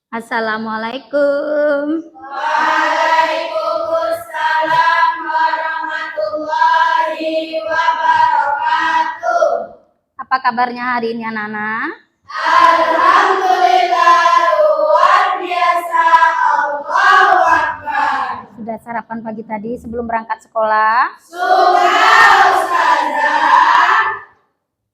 Assalamualaikum. Waalaikumsalam warahmatullahi wabarakatuh. Apa kabarnya hari ini anak-anak? Alhamdulillah luar biasa. Allahu Akbar. Sudah sarapan pagi tadi sebelum berangkat sekolah? Sudah, Ustazah.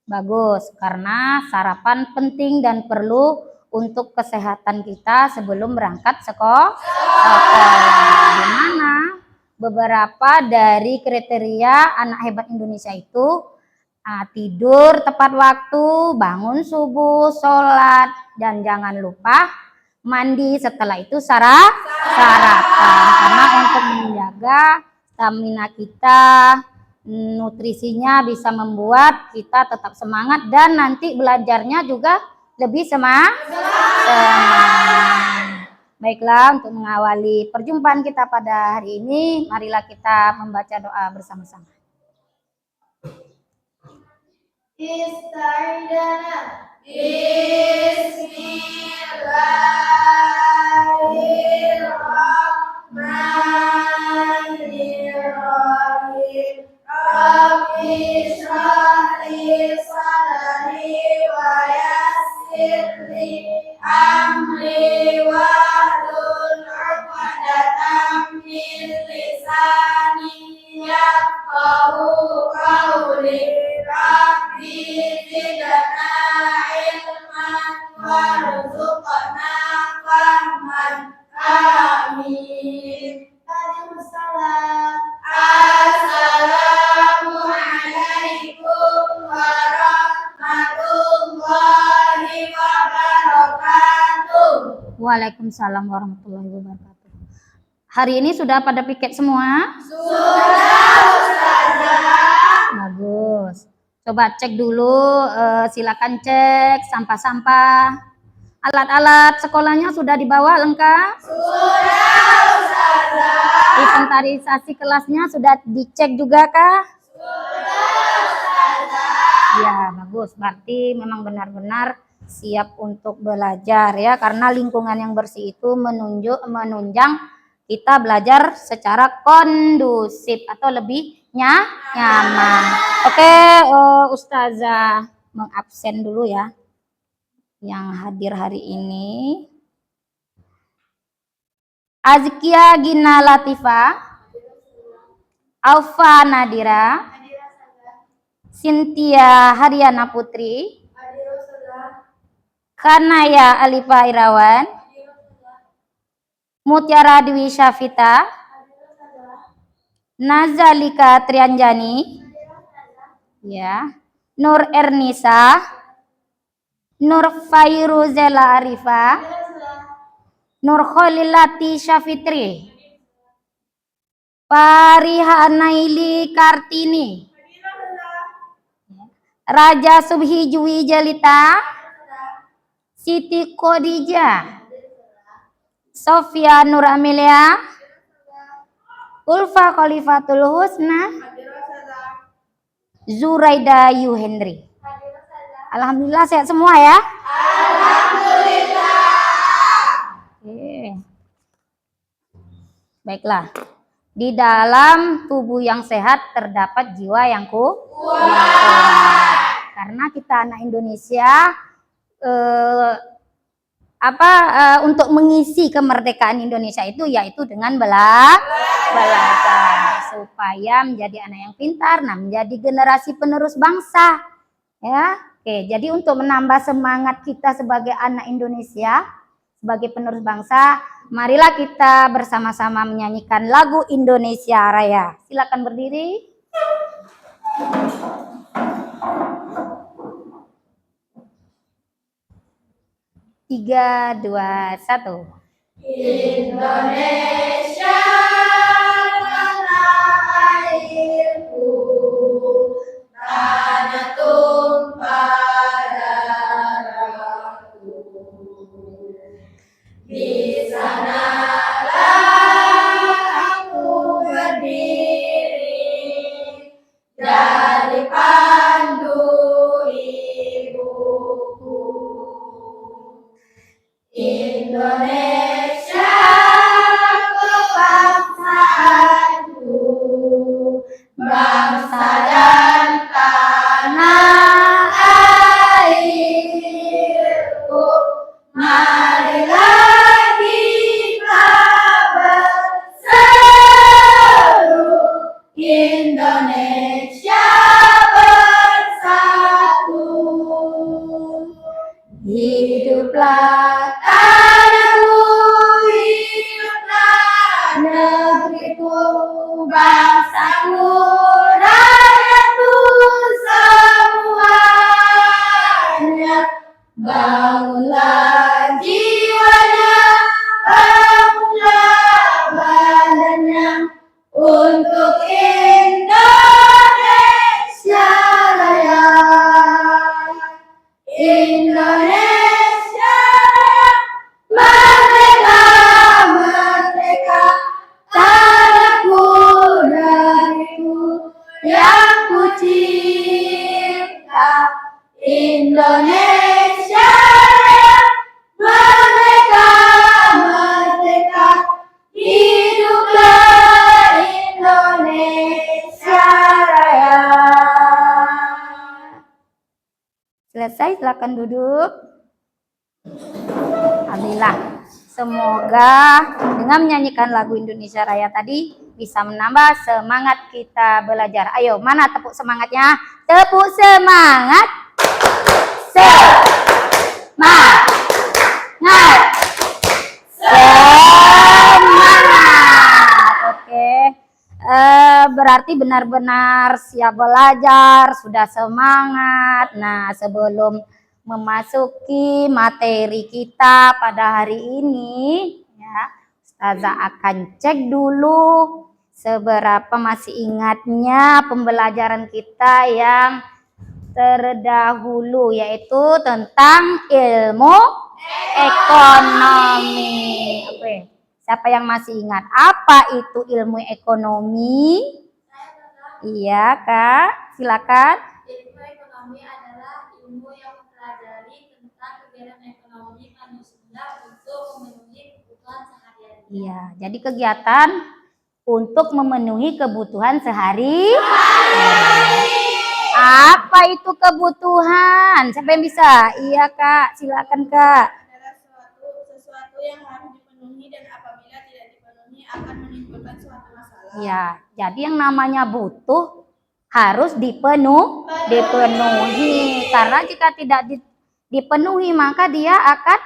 Bagus, karena sarapan penting dan perlu untuk kesehatan kita sebelum berangkat sekolah. Gimana? Beberapa dari kriteria anak hebat Indonesia itu tidur tepat waktu, bangun subuh, sholat, dan jangan lupa mandi setelah itu sarapan. Karena untuk menjaga stamina kita, nutrisinya bisa membuat kita tetap semangat dan nanti belajarnya juga lebih semangat. Baiklah, untuk mengawali perjumpaan kita pada hari ini, marilah kita membaca doa bersama-sama. Istaidana. Bismillahirrahmanirrahim. Rabbi shrah li sadri wa yassir li amri wahlul 'uqdatam min lisani yafqahu qawli. Rabbi zidna ilman warzuqna fahman. Amin. Assalamualaikum warahmatullahi wabarakatuh. Waalaikumsalam warahmatullahi wabarakatuh. Hari ini sudah pada piket semua? Sudah, Ustazah. Bagus. Coba cek dulu, silakan cek sampah-sampah. Alat-alat sekolahnya sudah dibawa lengkap? Sudah, Ustazah. Inventarisasi kelasnya sudah dicek juga kah? Sudah, Ustazah. Ya, bagus. Berarti memang benar-benar siap untuk belajar ya, karena lingkungan yang bersih itu menunjang kita belajar secara kondusif atau lebih nyaman. Oke, Ustazah mengabsen dulu ya yang hadir hari ini. Azkia Gina Latifa, Alfa Nadira, Cynthia Haryana Putri, Kanaya Alifa Irawan, Mutiara Dwi Syafita, Nazalika Trianjani, ya, Nur Ernisa, Nur Fairuzela Arifa, Nur Khalilati Syafitri, Fariha Naili Kartini, Raja Subhi Jui Jalita, Siti Khadijah, Sofia Nur Amelia, Ulfa Khalifatul Husna, Zuraida Yuhendri. Alhamdulillah sehat semua ya. Alhamdulillah. Oke. Baiklah. Di dalam tubuh yang sehat terdapat jiwa yang kuat. Karena kita anak Indonesia untuk mengisi kemerdekaan Indonesia itu yaitu dengan belajar supaya menjadi anak yang pintar, menjadi generasi penerus bangsa. Ya, oke. Jadi untuk menambah semangat kita sebagai anak Indonesia, sebagai penerus bangsa, marilah kita bersama-sama menyanyikan lagu Indonesia Raya. Silakan berdiri. 3, 2, 1. Indonesia tanah airku, tanah tumpah darahku. Di sanalah aku berdiri, jadi pandu ibuku. Indonesia kebangsaanku, bangsa dan tanah airku. Marilah kita berseru, Indonesia bersatu. Hiduplah tanahku, hiduplah negeriku, bangsaku, rakyatku semuanya. Bangunlah jiwanya, bangunlah badannya, untuk Indonesia Raya. Indonesia merdeka, merdeka, tanahku, negeriku yang ku cinta. Indonesia merdeka, merdeka, hiduplah Indonesia Raya. Selesai, silakan duduk. Alhamdulillah. Semoga dengan menyanyikan lagu Indonesia Raya tadi bisa menambah semangat kita belajar. Ayo, mana tepuk semangatnya? Tepuk semangat. Semangat. Semangat. Oke. Berarti benar-benar siap belajar, sudah semangat. Nah, sebelum memasuki materi kita pada hari ini, ya, Ustazah akan cek dulu seberapa masih ingatnya pembelajaran kita yang terdahulu, yaitu tentang ilmu ekonomi. Oke. Siapa yang masih ingat apa itu ilmu ekonomi? Iya, Kak. Silakan. Ilmu ekonomi adalah ilmu yang mempelajari tentang kegiatan ekonomi manusia untuk memenuhi kebutuhan sehari-hari. Iya, jadi kegiatan untuk memenuhi kebutuhan sehari. Apa itu kebutuhan? Siapa yang bisa? Iya, Kak. Silakan, Kak. Adalah sesuatu yang harus dipenuhi dan apabila tidak dipenuhi akan menimbulkan suatu masalah. Ya, jadi yang namanya butuh harus dipenuhi. Karena jika tidak dipenuhi maka dia akan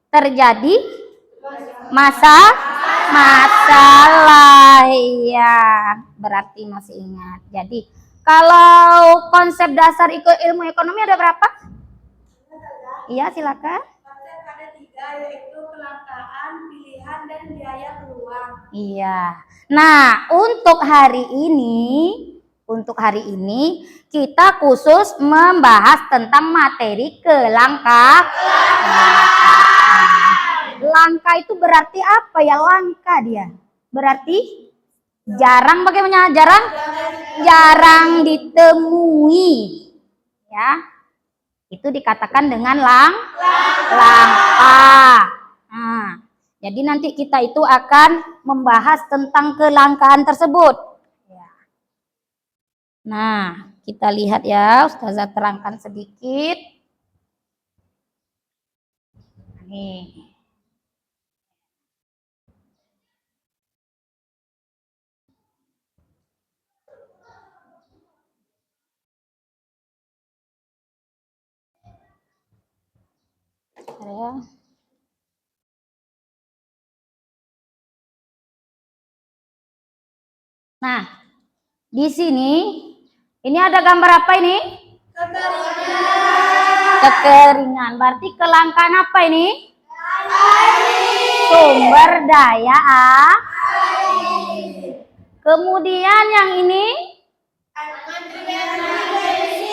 terjadi masalah. Iya, berarti masih ingat. Jadi kalau konsep dasar ilmu ekonomi ada berapa? Iya, silakan. Konsep ada 3, yaitu kelangkaan, pilihan, dan biaya peluang. Iya. Nah, untuk hari ini kita khusus membahas tentang materi kelangkaan. Langka itu berarti apa ya? Langka dia. Berarti jarang, bagaimana jarang? Jarang ditemui. Ya. Itu dikatakan dengan langka. Nah, jadi nanti kita itu akan membahas tentang kelangkaan tersebut. Nah, kita lihat ya, Ustazah terangkan sedikit. Nih. Ya. Nah, di sini ini ada gambar apa ini? Kekeringan. Berarti kelangkaan apa ini? Sumber daya air. Kemudian yang ini?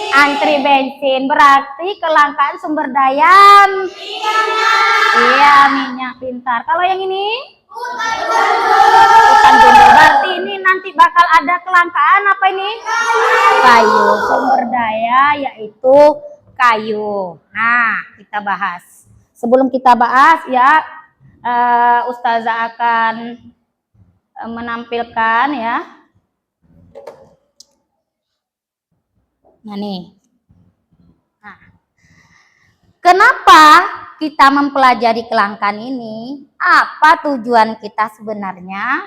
Antri bensin. Berarti kelangkaan sumber daya minyak. Iya, minyak. Pintar. Kalau yang ini? Hutan gundul. Berarti ini nanti bakal ada kelangkaan apa ini? Kayu. Sumber daya yaitu kayu. Nah, kita bahas. sebelum kita bahas ya, Ustazah akan menampilkan ya. Nah nih. Nah, kenapa kita mempelajari kelangkaan ini? Apa tujuan kita sebenarnya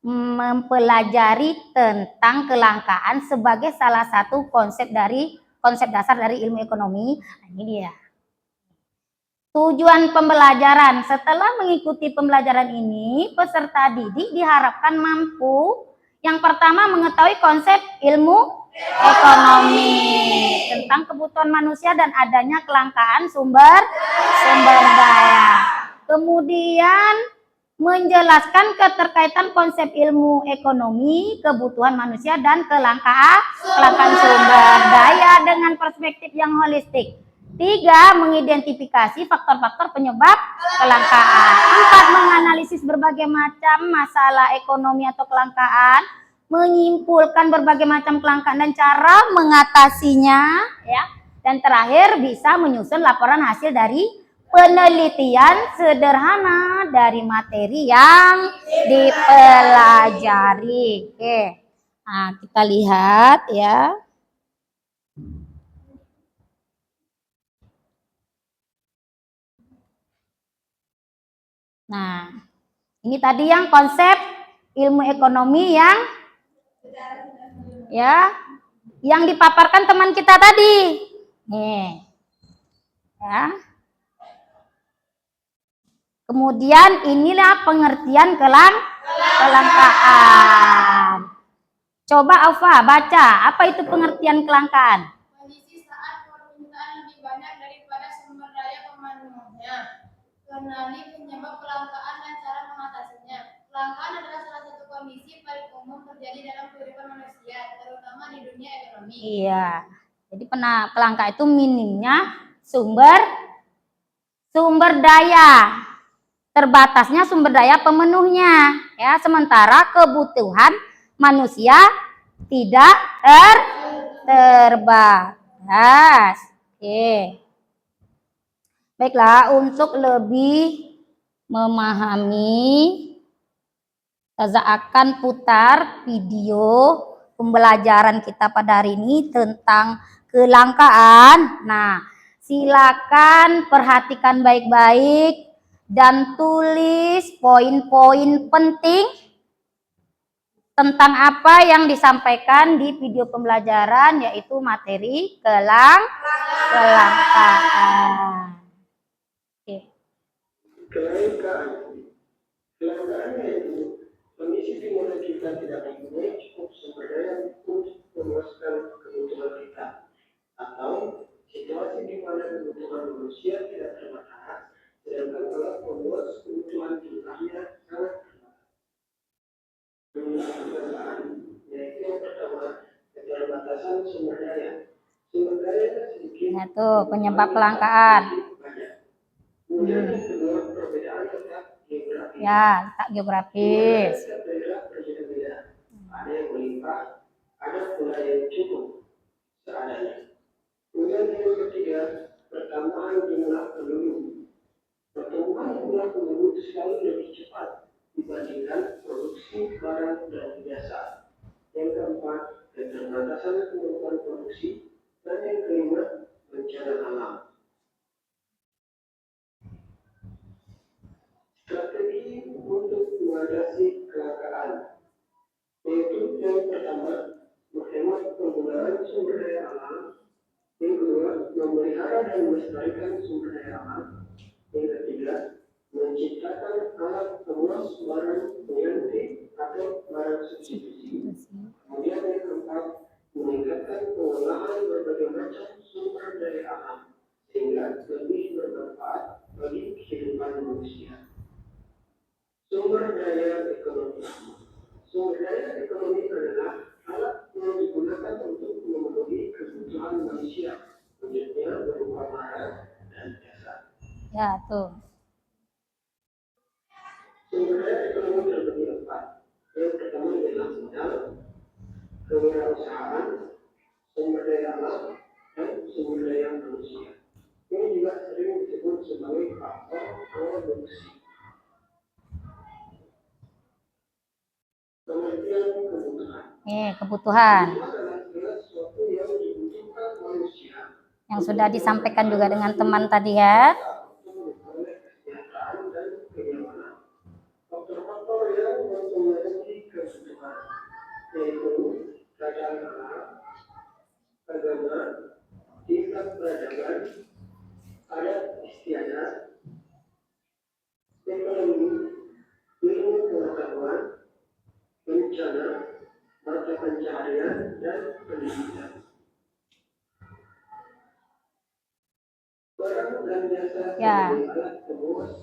mempelajari tentang kelangkaan sebagai salah satu konsep dasar dari ilmu ekonomi? Nah, ini dia. Tujuan pembelajaran. Setelah mengikuti pembelajaran ini, peserta didik diharapkan mampu yang pertama mengetahui konsep ilmu ekonomi tentang kebutuhan manusia dan adanya kelangkaan sumber daya. Kemudian menjelaskan keterkaitan konsep ilmu ekonomi, kebutuhan manusia dan kelangkaan sumber daya dengan perspektif yang holistik. 3. Mengidentifikasi faktor-faktor penyebab kelangkaan. 4. Menganalisis berbagai macam masalah ekonomi atau kelangkaan, menyimpulkan berbagai macam kelangkaan dan cara mengatasinya, ya. Dan terakhir bisa menyusun laporan hasil dari penelitian sederhana dari materi yang dipelajari. Oke. Nah, kita lihat ya. Nah, ini tadi yang konsep ilmu ekonomi yang dipaparkan teman kita tadi. Nih. Ya. Kemudian inilah pengertian kelangkaan. Coba Alfa baca, apa itu pengertian kelangkaan? Kondisi saat permintaan lebih banyak daripada sumber daya pemenuhnya. Kenali penyebab kelangkaan dan cara mengatasinya. Kelangkaan adalah salah satu kondisi paling umum terjadi dalam kehidupan manusia, terutama di dunia ekonomi. Iya. Jadi kelangkaan itu minimnya sumber daya. Terbatasnya sumber daya pemenuhnya, ya. Sementara kebutuhan manusia tidak terbatas. Oke. Baiklah, untuk lebih memahami, saya akan putar video pembelajaran kita pada hari ini tentang kelangkaan. Nah, silakan perhatikan baik-baik dan tulis poin-poin penting tentang apa yang disampaikan di video pembelajaran, yaitu materi kelangkaan. Kelangkaan itu kondisi di mana kita tidak mempunyai cukup sumber daya untuk memuaskan kebutuhan kita, atau situasi di mana kebutuhan manusia tidak terbatas, sedangkan alat memuas kebutuhan jumlahnya sangat terbatas. Yaitu yang pertama, keterbatasan sumber daya. Sumber daya sedikit. Nah, tuh penyebab kelangkaan. Kemudian yang kedua, perbedaan letak geografis. Ya, letak geografis. Ada yang melimpah, ada pula yang cukup seadanya. Kemudian yang ketiga, pertambahan jumlah penduduk. Pertumbuhan jumlah penduduk selalu lebih cepat dibandingkan produksi barang dan jasa. Yang keempat, keterbatasan kemampuan produksi. Dan yang kelima, bencana alam. Strategi untuk mengatasi kelangkaan, yaitu yang pertama, menghemat penggunaan sumber daya alam. Yang kedua, memelihara dan melestarikan sumber daya alam. Yang ketiga, menciptakan alat pemuas barang pengganti atau barang substitusi. Kemudian yang keempat, meningkatkan pengolahan berbagai macam sumber daya alam sehingga lebih bermanfaat bagi kehidupan manusia. Sumber daya ekonomi. Sumber daya ekonomi adalah alat yang digunakan untuk memenuhi kebutuhan manusia, khususnya berupa barang dan jasa. Ya, tuh. Sumber daya ekonomi terbagi empat. Yang pertama adalah modal, kewirausahaan, sumber daya alam, dan sumber daya manusia. Ini juga sering disebut sebagai sebagai faktor produksi. Pengertian kebutuhan. Kebutuhan Ini adalah segala sesuatu yang dibutuhkan manusia yang sudah disampaikan juga dengan teman tadi ya. untuk memperoleh kesejahteraan dan kenyamanan. Faktor-faktor yang mempengaruhi kebutuhan yaitu keadaan alam, agama, tingkat peradaban, adat istiadat, ekonomi, ilmu pengetahuan, bencana, mata pencaharian, dan pendidikan. Barang dan jasa Ya. sebagai alat pemuas.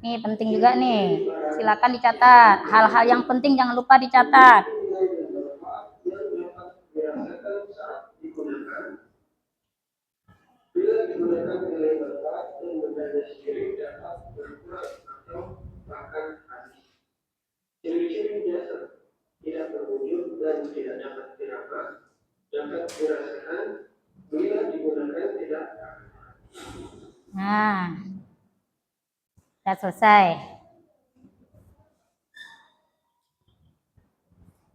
Nih penting juga nih. Silakan dicatat. Hal-hal yang penting jangan lupa dicatat. Nilai dan manfaat yang dapat dirasakan saat digunakan. Bila digunakan nilai manfaat dan bendanya sendiri dapat berkurang atau bahkan habis. Ciri-ciri jasa tidak berwujud dan tidak dapat diraba dapat dirasakan bila digunakan tidak. Nah, sudah selesai.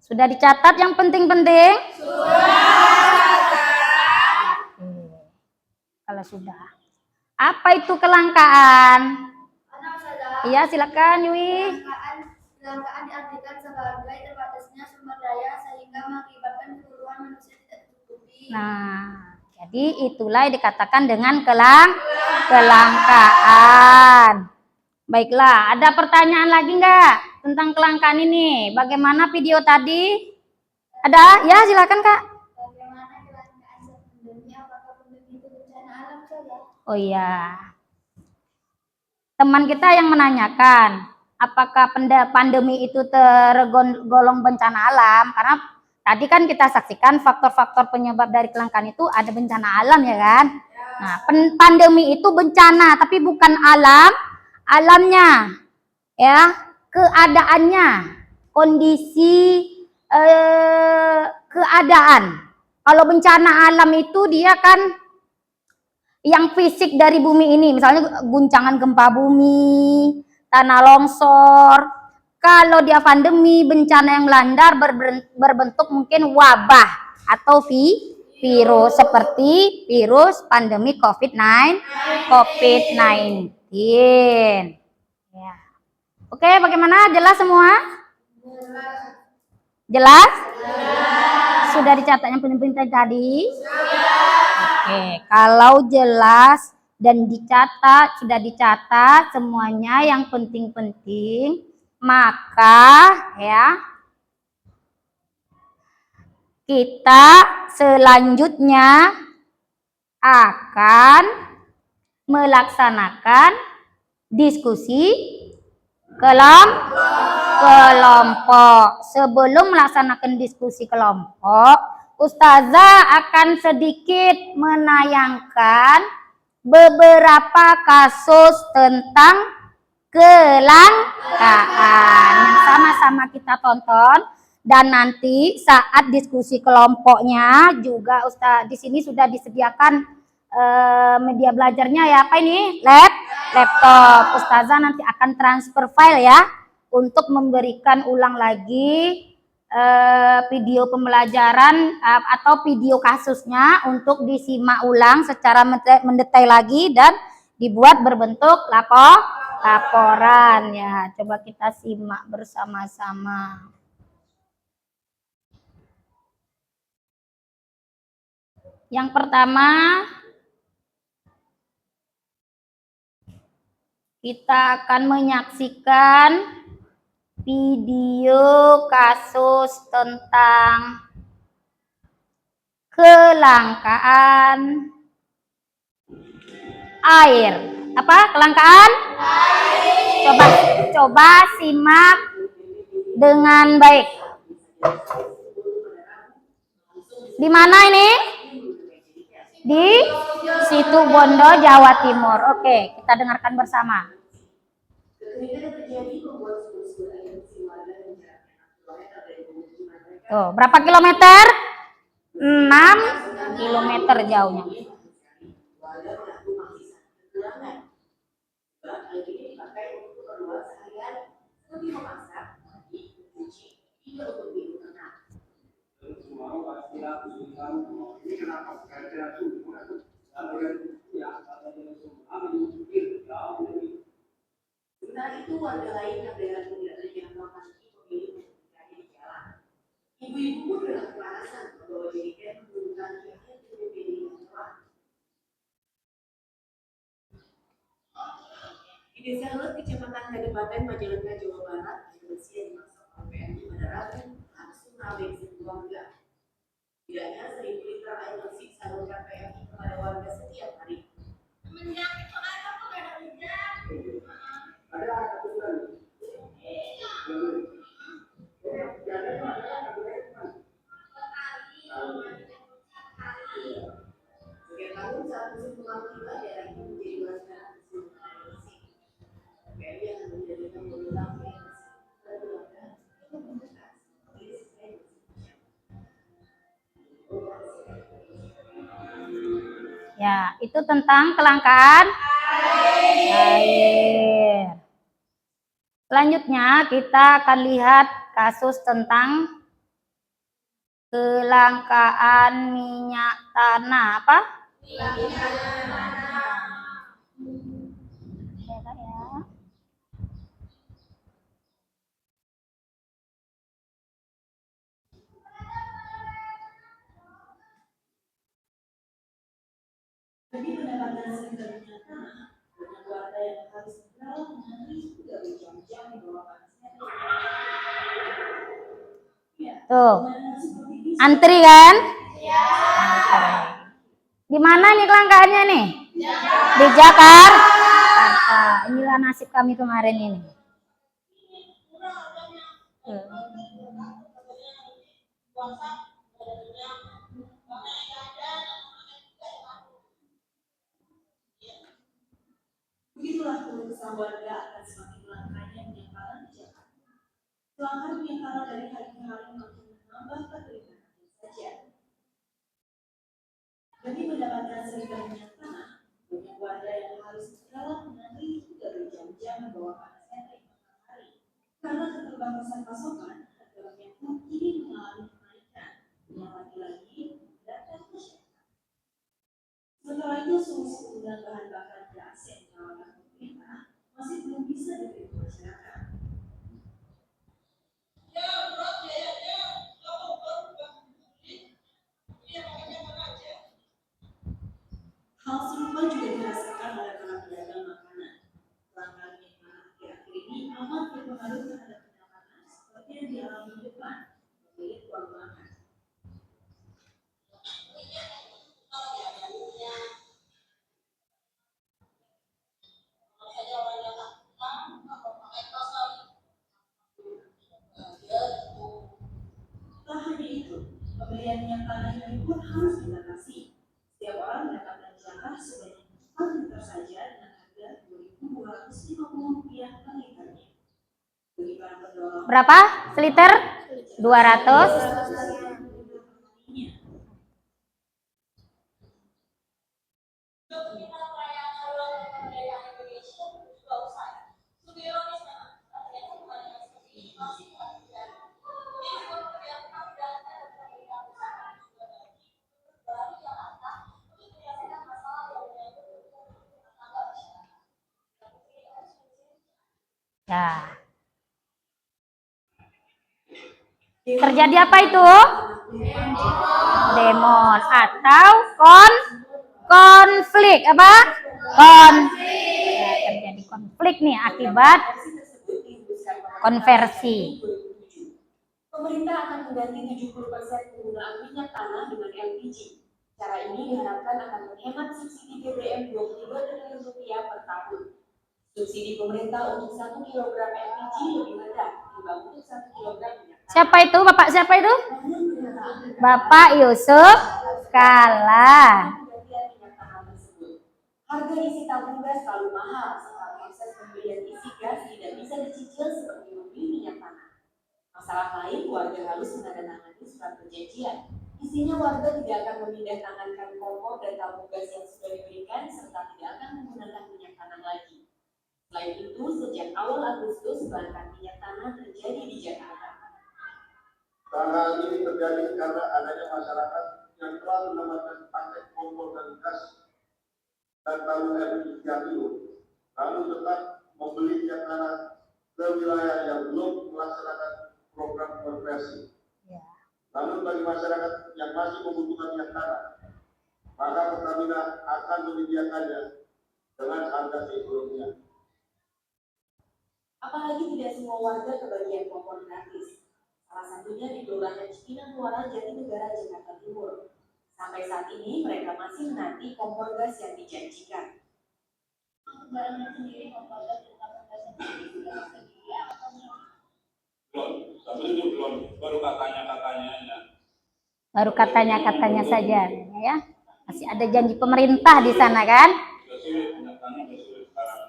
Sudah dicatat yang penting-penting? Kalau sudah. Apa itu kelangkaan? Iya, silakan Yui. Kelangkaan diartikan sebagai terbatasnya sumber daya sehingga mengakibatkan kebutuhan manusia tidak tercukupi. Nah, jadi itulah yang dikatakan dengan kelangkaan. Baiklah, ada pertanyaan lagi nggak tentang kelangkaan ini? Bagaimana video tadi? Ada? Ya, silakan Kak. Bagaimana kelangkaan zat pandemi? Apakah pandemi itu bencana alam saja? Oh iya. Teman kita yang menanyakan, apakah pandemi itu tergolong bencana alam? Karena tadi kan kita saksikan faktor-faktor penyebab dari kelangkaan itu ada bencana alam ya kan? Nah, pandemi itu bencana, tapi bukan alamnya, ya, keadaannya, kondisi keadaan. Kalau bencana alam itu dia kan yang fisik dari bumi ini, misalnya guncangan gempa bumi, tanah longsor. Kalau dia pandemi, bencana yang melanda berbentuk mungkin wabah atau virus seperti virus pandemi COVID-19. Ya. Oke, bagaimana? Jelas semua? Jelas? Sudah dicatat yang penting-penting tadi? Oke, kalau jelas dan dicatat, sudah dicatat semuanya yang penting-penting, maka ya kita selanjutnya akan melaksanakan diskusi kelompok. Sebelum melaksanakan diskusi kelompok, Ustazah akan sedikit menayangkan beberapa kasus tentang kelangkaan yang sama-sama kita tonton, dan nanti saat diskusi kelompoknya juga Ustaz di sini sudah disediakan media belajarnya ya, apa ini? Laptop. Ustazah nanti akan transfer file ya untuk memberikan ulang lagi video pembelajaran atau video kasusnya untuk disimak ulang secara mendetail lagi dan dibuat berbentuk laporan ya. Coba kita simak bersama-sama. Yang pertama, kita akan menyaksikan video kasus tentang kelangkaan air. Apa? Kelangkaan? Coba simak dengan baik. Di mana ini? Di Situbondo, Jawa Timur. Oke, kita dengarkan bersama. Tuh, berapa kilometer? 6 kilometer jauhnya. warga lain yang daerahnya tidak terjangkau kaki memilih menghentikannya di jalan. Ibu-ibu pun rela kepanasan membawa jerigen menggunakan jaket BPBD yang telah. Di Desa Lut, Kecamatan Kabupaten Majalengka, Jawa Barat, air bersih yang dimasak oleh PMI pada Rabu langsung ramai di warga. Tidak hanya 1.000 liter air bersih salurkan PMI kepada warga setiap hari. Semenjak itu ada kok ada hujan. Ada aturan. Setiap tahun saat musim kemarau tiba, daerah ini menjadi wacana musim air bersih. PMI akan menjadikan berulang air bersih pada warga untuk mendekat krisis air bersih. Ya, itu tentang kelangkaan air. Selanjutnya kita akan lihat kasus tentang kelangkaan minyak tanah. Apa? Demi mendapatkan sertifikat tanah, banyak warga yang harus segera mengantri hingga berjam-jam di bawah panasnya. Tuh, antri kan? Di mana nih kelangkaannya nih? Di Jakarta. Inilah nasib kami kemarin ini. Begitulah keluh kesah warga akan semakin langkanya minyak tanah di Jakarta. Kelangkaan minyak tanah dari hari ke hari makin menambah keterikatan saja. Demi mendapatkan sertifikat minyak tanah, banyak warga yang harus segera mengantri hingga berjam-jam di bawah panasnya terik matahari. Karena keterbatasan pasokan, harga minyak pun kini mengalami kenaikan yang lagi-lagi memberatkan masyarakat. Sementara itu, solusi penggunaan bahan bakar gas yang ditawarkan pemerintah masih belum bisa diterima masyarakat. Hal serupa juga dirasakan oleh para pedagang makanan. Kelangkaan minyak tanah akhir-akhir ini amat berpengaruh terhadap pendapatan seperti yang dialami depan pemilik warung makan. Tak hanya itu, pembelian minyak tanah ini pun harus dibatasi. Setiap orang mendapatkan jatah sebanyak 4 liter saja dengan harga Rp2.250 per liternya. Bagi para pendorong, Berapa? Seliter? 200. Ya. Terjadi apa itu? Demon atau konflik apa? Ya, terjadi konflik nih akibat konversi. Pemerintah akan mengganti 70% penggunaan minyak tanah dengan LPG. Cara ini diharapkan akan menghemat subsidi BBM Rp23 triliun per tahun. Subsidi pemerintah untuk 1 kg LPG lebih rendah dibanding untuk 1 kg minyak tanah. Siapa itu? Bapak siapa itu? Bapak Yusuf Kala. Harga isi tabung gas terlalu mahal serta proses pembelian isi gas tidak bisa dicicil seperti membeli minyak tanah. Masalah lain, warga harus menandatangani surat perjanjian. Isinya warga tidak akan memindahkankan kompor dan tabung gas yang sudah diberikan serta tidak akan menggunakan minyak tanah lagi. Selain itu, sejak awal Agustus kelangkaan minyak tanah terjadi di Jakarta. Hal ini terjadi karena adanya masyarakat yang telah mendapatkan paket kompor dan gas dan tabung LPG 3 kilo, lalu tetap membeli minyak tanah ke wilayah yang belum melaksanakan program konversi. Ya. Namun bagi masyarakat yang masih membutuhkan minyak tanah, maka Pertamina akan menyediakannya dengan harga ekonominya. Apalagi tidak semua warga kebagian kompor gratis. Salah satunya di Kelurahan Cipinang Muara, Jatinegara, Jakarta Timur. Sampai saat ini mereka masih menanti kompor gas yang dijanjikan. Untuk barangnya sendiri, kompor gas dan tabung gasnya sendiri sudah tersedia atau belum? Belum, sampai itu belum, baru katanya-katanya. Baru katanya-katanya saja ya. Masih ada janji pemerintah di sana kan? Sudah sulit, kenyataannya sudah sulit sekarang.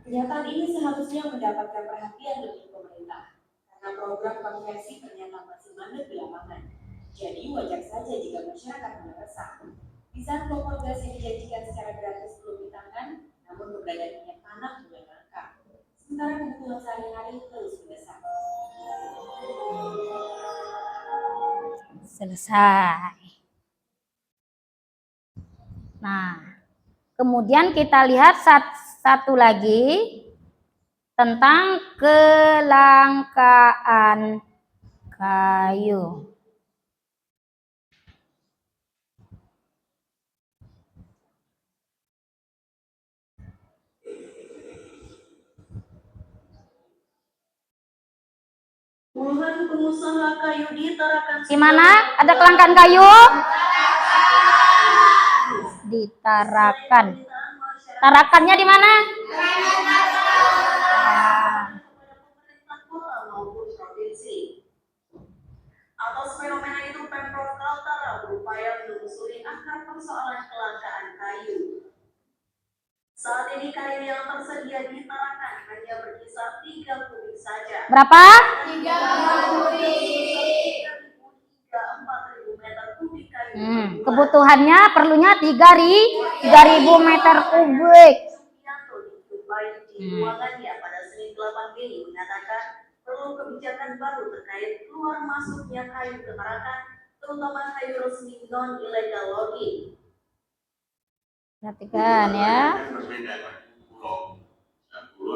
Kenyataan ini seharusnya mendapatkan perhatian dari pemerintah, karena program konversi ternyata masih mandek di lapangan. Jadi wajar saja jika masyarakat meresah. Di saat kompor gas yang dijanjikan secara gratis belum di tangan, namun keberadaan minyak tanah mulai langka. Sementara kebutuhan sehari-hari terus mendesak. Selesai. Nah, kemudian kita lihat satu lagi tentang kelangkaan kayu. Puluhan pengusaha kayu di Tarakan. Di mana ada kelangkaan kayu? Di Tarakan. Tarakannya di mana? Atas fenomena itu, Pemprov Kaltara berupaya menelusuri akar persoalan kelangkaan kayu. Saat ini kayu yang tersedia di Tarakan hanya berkisar 3 kubik saja. Berapa? 3 kubik. 4.000 meter kubik kayu. Kebutuhannya perlunya 3.000 meter kubik. Di ruangannya pada Senin 8 Mei mengatakan perlu kebijakan baru terkait keluar masuknya kayu ke Tarakan, terutama kayu resmi non ilegal logging. Perhatikan ya. Berbeda kan, pulau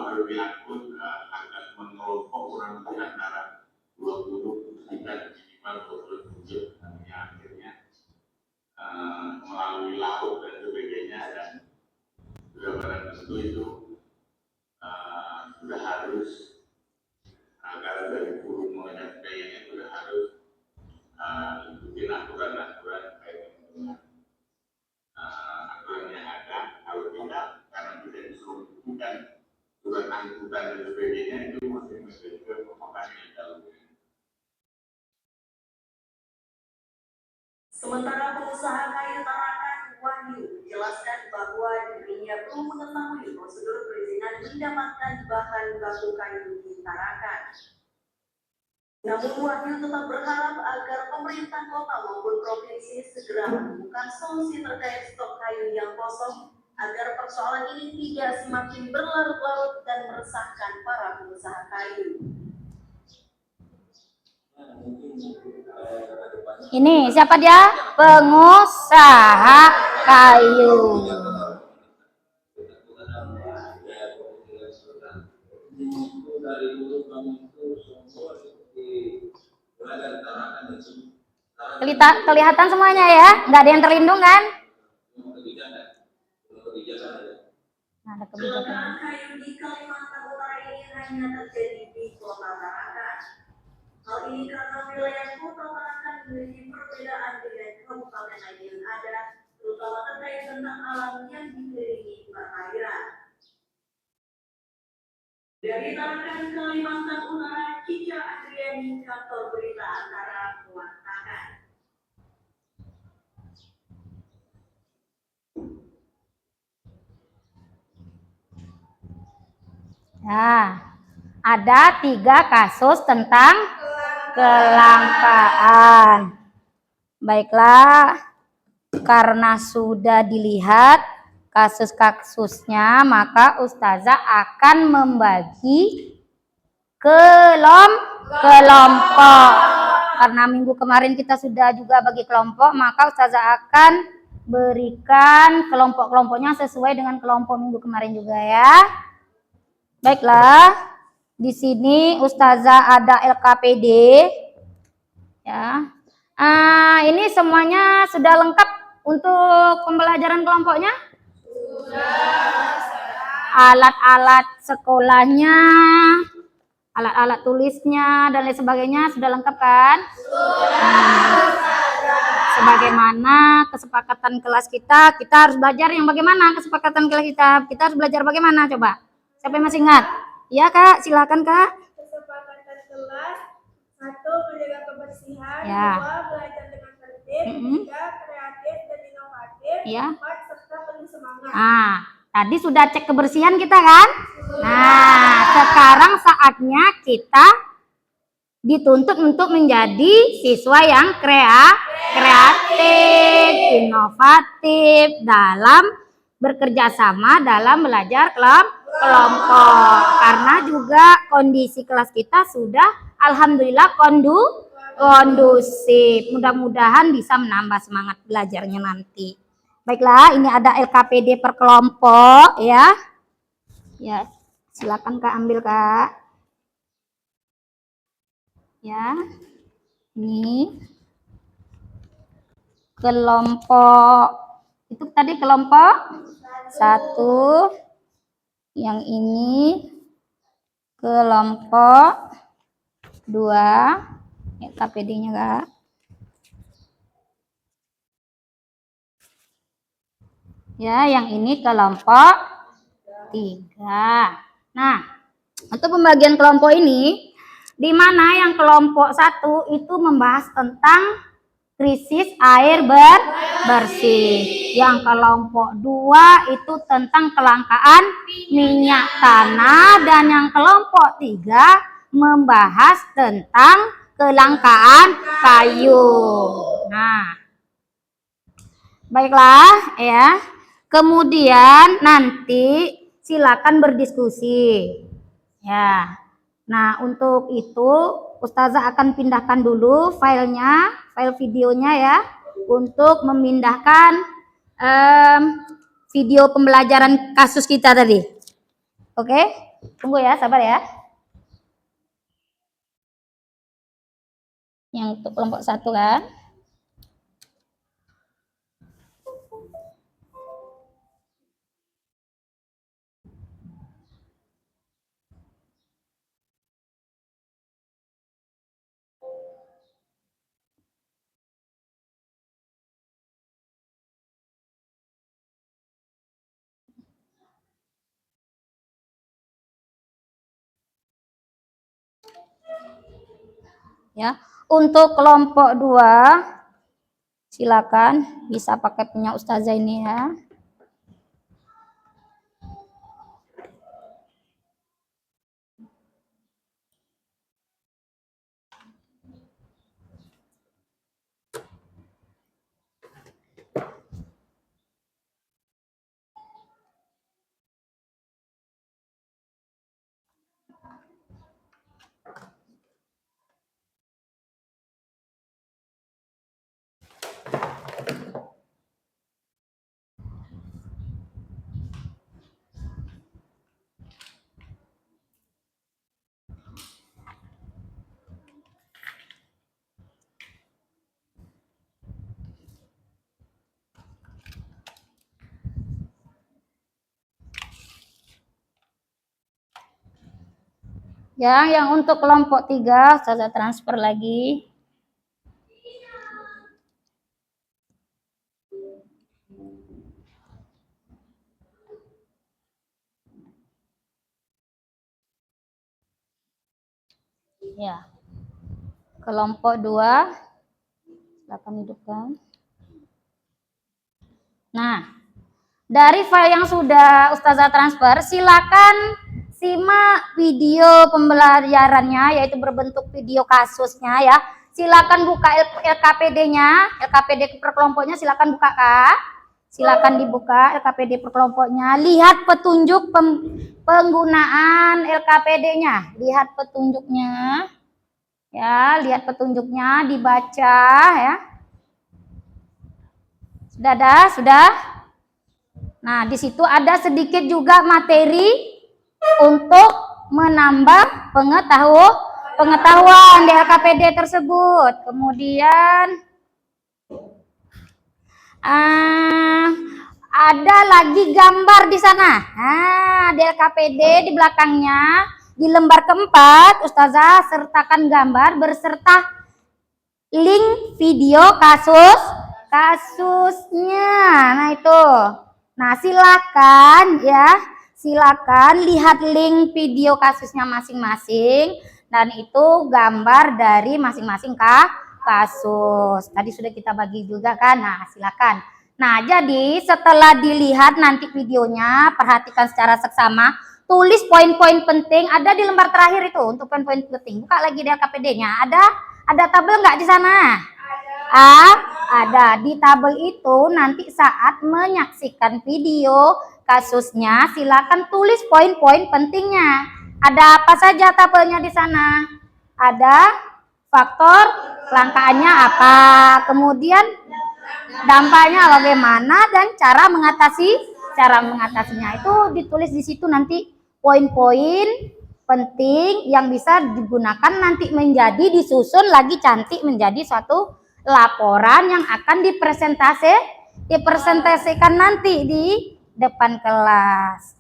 harus diangkut akan mengelompok kurang lebih antara 20 hingga minimal 27, yang akhirnya melalui laut dan sebagainya, dan sudah barang tentu itu sudah harus karena dari burung mengenai kayaknya sudah harus ikutin aturan-aturan kait dengan aturan yang ada. Kalau tidak, karena tidak disuruh bukan surat angkutan dan sebagainya, itu masih menjadi merupakan ilegal. Sementara pengusaha kayu Tarakan Wahyu menjelaskan bahwa dirinya belum mengetahui prosedur perizinan mendapatkan bahan baku kayu di Tarakan. Namun Wahyu tetap berharap agar pemerintah kota maupun provinsi segera menemukan solusi terkait stok kayu yang kosong agar persoalan ini tidak semakin berlarut-larut dan meresahkan para pengusaha kayu. Ini siapa dia? Pengusaha kayu. Kelihatan semuanya ya, nggak ada yang terlindung kan? Nah, ada kebijakan. Kelangkaan kayu di Kalimantan Utara ini hanya terjadi di kota Tarakan. Hal ini karena wilayah kota Tarakan memiliki perbedaan dengan kabupaten lain yang ada, terutama terkait tentang alam yang dikelilingi perairan. Dari Tarakan, Kalimantan Utara, Cica Andriani, Kantor Berita Antara mengatakan. Nah, ada 3 kasus tentang kelangkaan. Baiklah, karena sudah dilihat kasus-kasusnya, maka Ustazah akan membagi kelompok. Karena minggu kemarin kita sudah juga bagi kelompok, maka Ustazah akan berikan kelompok-kelompoknya sesuai dengan kelompok minggu kemarin juga ya. Baiklah, Di sini Ustazah ada LKPD. Ya. Ini semuanya sudah lengkap untuk pembelajaran kelompoknya? Alat-alat sekolahnya, alat-alat tulisnya dan lain sebagainya sudah lengkap kan? Sebagaimana kesepakatan kelas kita harus belajar yang bagaimana kesepakatan kelas kita? Kita harus belajar bagaimana coba? Siapa yang masih ingat? Ya Kak, silakan Kak. Kesepakatan kelas 1 menjaga kebersihan, Ya. 2 belajar dengan tertib, 3 kreatif dan inovatif, Ya. 4 serta penuh semangat. Tadi sudah cek kebersihan kita kan? Nah, sekarang saatnya kita dituntut untuk menjadi siswa yang kreatif, inovatif dalam bekerja sama dalam belajar kelompok. Karena juga kondisi kelas kita sudah alhamdulillah kondusif. Mudah-mudahan bisa menambah semangat belajarnya nanti. Baiklah, ini ada LKPD per kelompok ya. Ya, silakan Kak ambil Kak. Ya, ini kelompok itu tadi kelompok 1, yang ini kelompok 2, KPD-nya Kak. Ya, yang ini kelompok 3. Nah, untuk pembagian kelompok ini di mana yang kelompok 1 itu membahas tentang krisis air bersih. Yang kelompok 2 itu tentang kelangkaan minyak tanah. Dan yang kelompok 3 membahas tentang kelangkaan kayu. Nah, baiklah ya. Kemudian nanti silakan berdiskusi. Ya. Nah, untuk itu Ustazah akan pindahkan dulu filenya, file videonya ya, untuk memindahkan video pembelajaran kasus kita tadi. Oke, tunggu ya, sabar ya. Yang untuk kelompok 1 kan. Ya, untuk kelompok 2 silakan bisa pakai punya Ustazah ini ya. Yang untuk kelompok 3 saya transfer lagi. Ya. Kelompok 2 silakan hidupkan. Nah, dari file yang sudah Ustazah transfer, silakan simak video pembelajarannya, yaitu berbentuk video kasusnya ya. Silakan buka LKPD-nya, LKPD per kelompoknya silakan buka Kak. Silakan dibuka LKPD per kelompoknya. Lihat petunjuk penggunaan LKPD-nya. Lihat petunjuknya. Ya, lihat petunjuknya, dibaca ya. Sudah ada? Sudah? Nah, di situ ada sedikit juga materi untuk menambah pengetahuan di LKPD tersebut. Kemudian ada lagi gambar di sana. Nah, di LKPD di belakangnya di lembar keempat, Ustazah sertakan gambar berserta link video kasusnya. Nah, itu. Nah, silakan lihat link video kasusnya masing-masing dan itu gambar dari masing-masing kasus. Tadi sudah kita bagi juga kan. Nah, silakan. Nah, jadi setelah dilihat nanti videonya, perhatikan secara seksama, tulis poin-poin penting ada di lembar terakhir itu untuk poin-poin penting. Buka lagi di LKPD-nya. Ada tabel nggak di sana? Ada. Di tabel itu nanti saat menyaksikan video kasusnya silakan tulis poin-poin pentingnya. Ada apa saja tabelnya di sana? Ada faktor kelangkaannya apa, kemudian dampaknya bagaimana dan cara mengatasinya itu ditulis di situ nanti poin-poin penting yang bisa digunakan nanti menjadi disusun lagi cantik menjadi suatu laporan yang akan dipresentasikan nanti di depan kelas.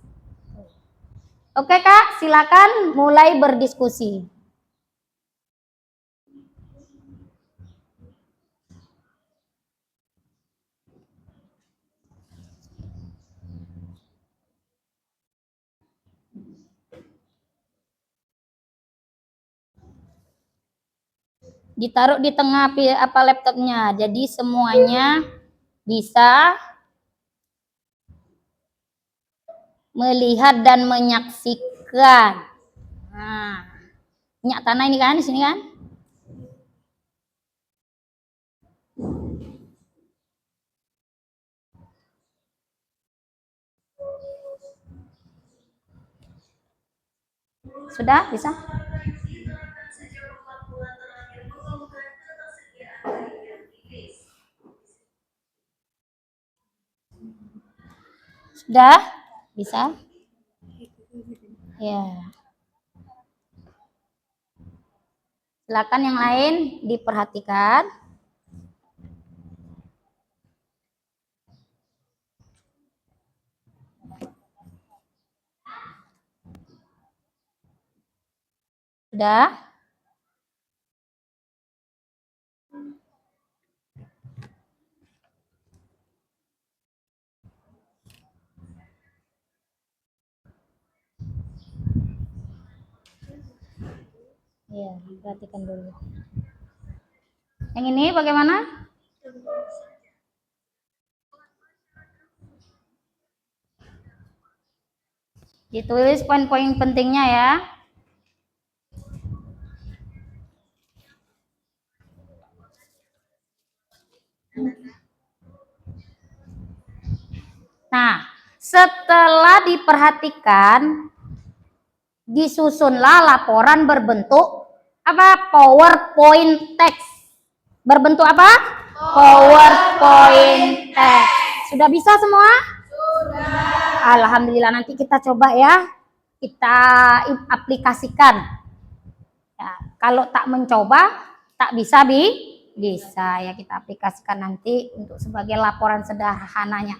Oke Kak, silakan mulai berdiskusi. Ditaruh di tengah laptopnya, jadi semuanya bisa melihat dan menyaksikan. Nah, minyak tanah ini kan di sini kan? Sudah bisa? Sudah? Bisa? Ya. Silakan yang lain diperhatikan. Sudah? Ya, perhatikan dulu. Yang ini bagaimana? Ditulis poin-poin pentingnya ya. Nah, setelah diperhatikan, disusunlah laporan berbentuk apa? PowerPoint text. Berbentuk apa? PowerPoint text. Sudah bisa semua? Sudah. Alhamdulillah, nanti kita coba ya. Kita aplikasikan. Ya, kalau tak mencoba, tak bisa bisa ya kita aplikasikan nanti untuk sebagai laporan sederhananya.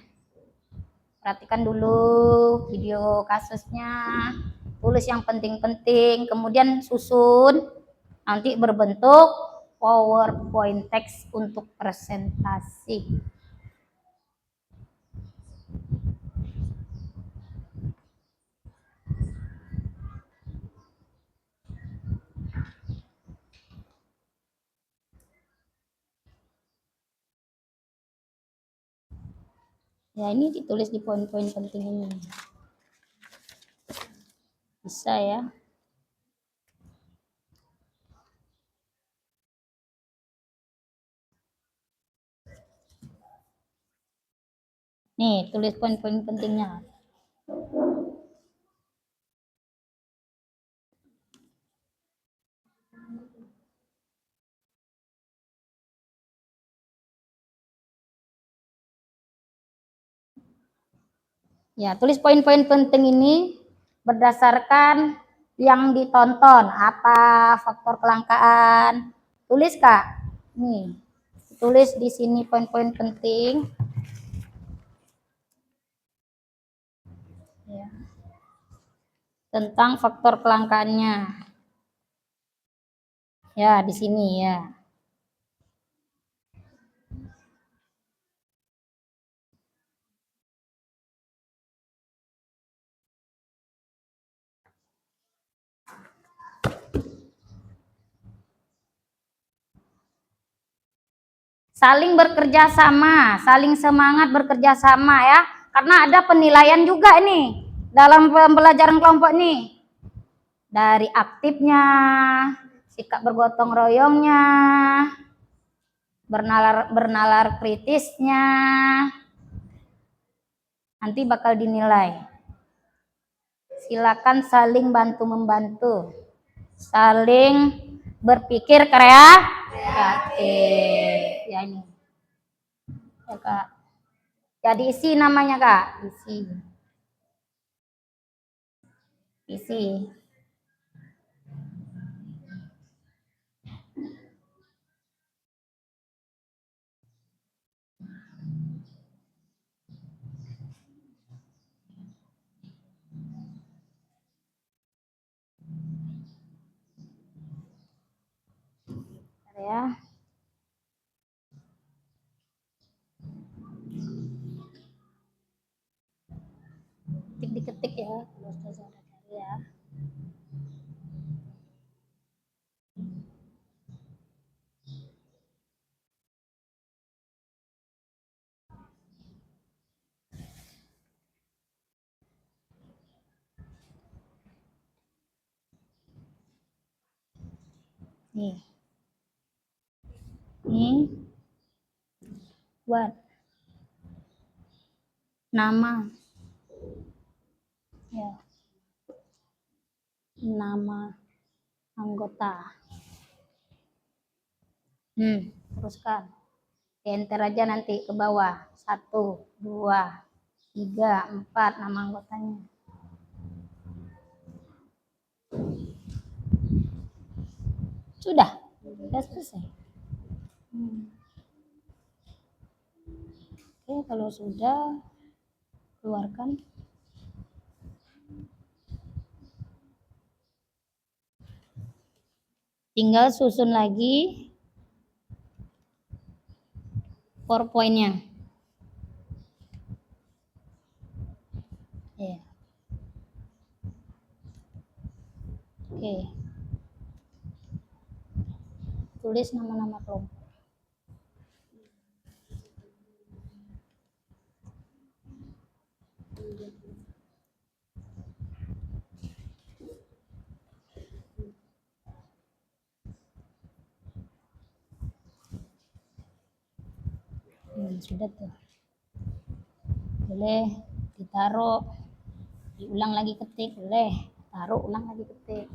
Perhatikan dulu video kasusnya, tulis yang penting-penting, kemudian susun nanti berbentuk PowerPoint text untuk presentasi. Ya, ini ditulis di poin-poin penting ini. Bisa ya. Nih, tulis poin-poin pentingnya. Ya, tulis poin-poin penting ini berdasarkan yang ditonton. Apa faktor kelangkaan? Tulis Kak. Nih, tulis di sini poin-poin penting. Ya. Tentang faktor kelangkaannya. Ya, di sini ya. Saling bekerja sama, saling semangat bekerja sama ya. Karena ada penilaian juga nih dalam pembelajaran kelompok nih. Dari aktifnya, sikap bergotong royongnya, bernalar kritisnya. Nanti bakal dinilai. Silakan saling bantu-membantu. Saling berpikir kreatif. Ya ini. Ya, Kak. Jadi isi namanya Kak, isi. Isi. Ya. Diketik ya, kalau sudah cari ya. Nih. Nih. Buat nama. Ya. Nama anggota. Teruskan. Enter aja nanti ke bawah. 1, 2, 3, 4 nama anggotanya. Sudah selesai. Oke, kalau sudah keluarkan. Tinggal susun lagi PowerPoint-nya. Ya. Oke. Tulis nama-nama kelompok. Sudah tuh. Boleh ditaruh, diulang lagi ketik, boleh taruh, ulang lagi ketik,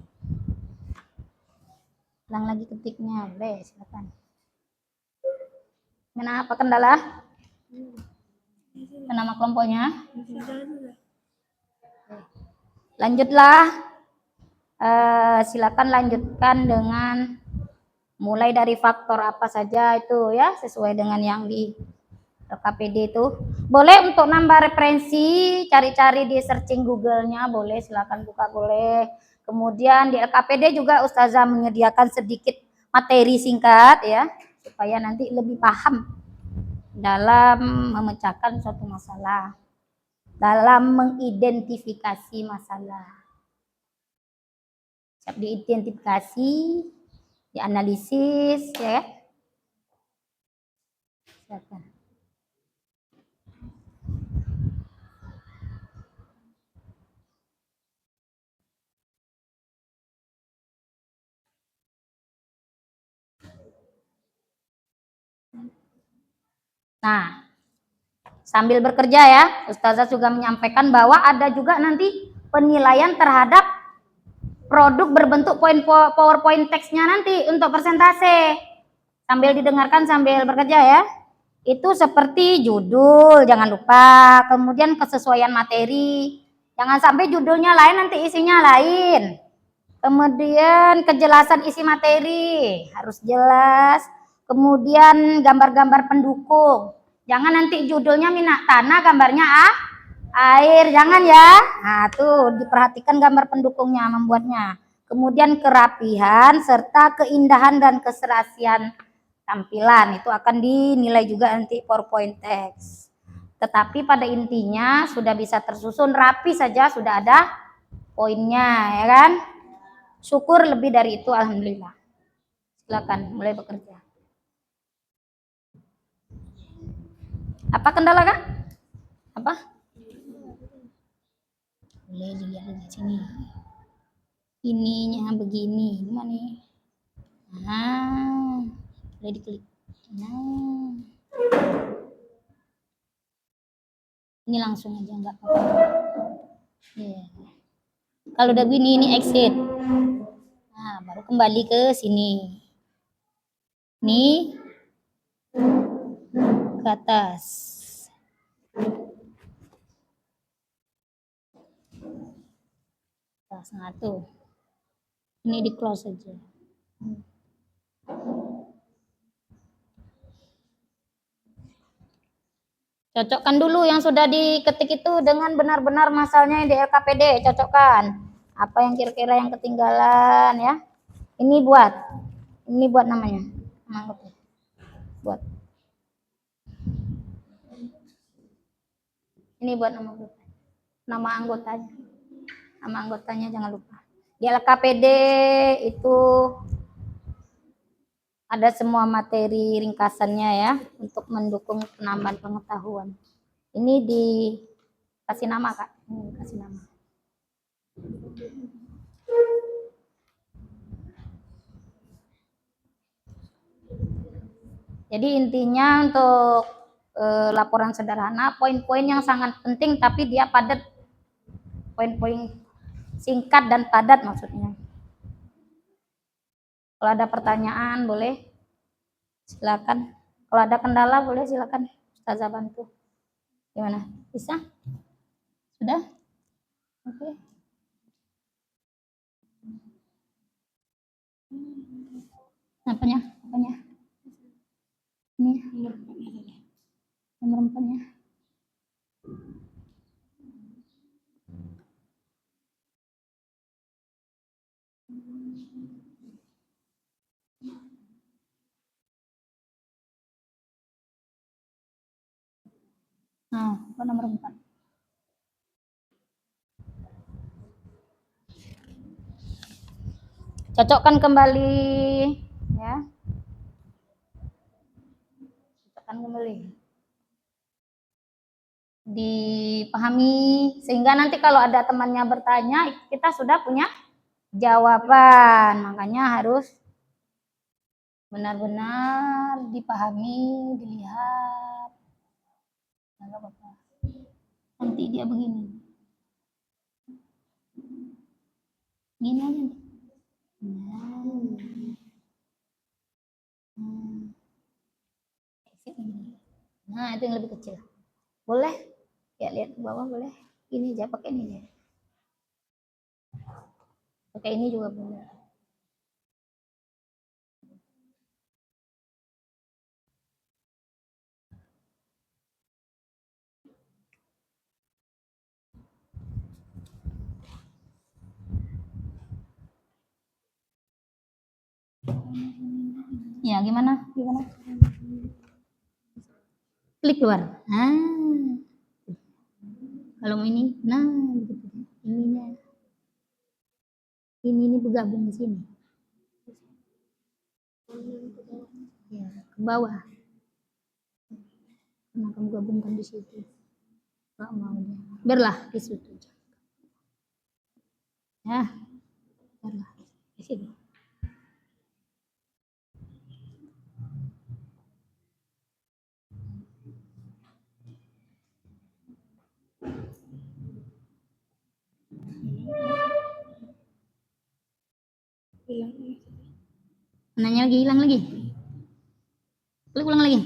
ulang lagi ketiknya, boleh, silakan. Kenapa kendala? Nama kelompoknya? Lanjutlah. Silakan lanjutkan dengan mulai dari faktor apa saja itu ya, sesuai dengan yang di KPD itu. Boleh untuk nambah referensi, cari-cari di searching Google-nya, boleh, silakan buka, boleh. Kemudian di LKPD juga Ustazah menyediakan sedikit materi singkat ya, supaya nanti lebih paham dalam memecahkan suatu masalah, dalam mengidentifikasi masalah. Siap diidentifikasi, dianalisis ya. Silakan. Nah, sambil bekerja ya, Ustazah juga menyampaikan bahwa ada juga nanti penilaian terhadap produk berbentuk PowerPoint teksnya nanti untuk persentase. Sambil didengarkan sambil bekerja ya. Itu seperti judul, jangan lupa. Kemudian kesesuaian materi. Jangan sampai judulnya lain nanti isinya lain. Kemudian kejelasan isi materi harus jelas. Kemudian gambar-gambar pendukung. Jangan nanti judulnya minat tanah, gambarnya air, jangan ya. Nah, tuh diperhatikan gambar pendukungnya membuatnya. Kemudian kerapihan serta keindahan dan keserasian tampilan itu akan dinilai juga nanti PowerPoint text. Tetapi pada intinya sudah bisa tersusun rapi saja, sudah ada poinnya, ya kan? Syukur lebih dari itu, alhamdulillah. Silakan mulai bekerja. Apa kendala, Kak? Apa? Boleh dilihat di sini. Ininya begini, gimana nih? Nah, boleh diklik. Nah, ini langsung aja nggak apa-apa. Yeah. Kalau udah begini ini exit. Nah, baru kembali ke sini. Ini ke atas. Nah, tuh. Ini di close aja. Cocokkan dulu yang sudah diketik itu dengan benar-benar masalahnya yang di LKPD, cocokkan. Apa yang kira-kira yang ketinggalan ya. Ini buat namanya. Buat. Ini buat nama anggotanya. Nama anggotanya jangan lupa. Di LKPD itu ada semua materi ringkasannya ya untuk mendukung penambahan pengetahuan. Ini dikasih nama, Kak. Ini kasih nama. Jadi intinya untuk laporan sederhana, poin-poin yang sangat penting tapi dia padat. Poin-poin singkat dan padat maksudnya. Kalau ada pertanyaan boleh silakan. Kalau ada kendala boleh silakan Ustazah bantu. Gimana? Bisa? Sudah? Oke. Apanya? Ini nomor 4-nya. Nah, apa nomor 4? Cocokkan kembali ya. Cocokkan kembali. Dipahami sehingga nanti kalau ada temannya bertanya kita sudah punya jawaban. Makanya harus benar-benar dipahami, dilihat. Enggak apa-apa. Nanti dia begini. Gini aja. Nah, itu yang lebih kecil. Boleh? Ya, lihat ke bawah boleh. Ini aja, pakai ini aja. Pakai ini juga boleh. Ya, gimana? Klik keluar. Kalau ini, ininya. Ini bergabung di sini. Ya, ke bawah. Nah, kamu gabungkan di situ. Gak mau dia. Biarlah di situ. Ya, biarlah di situ. Nanya lagi, hilang lagi. Klik ulang lagi.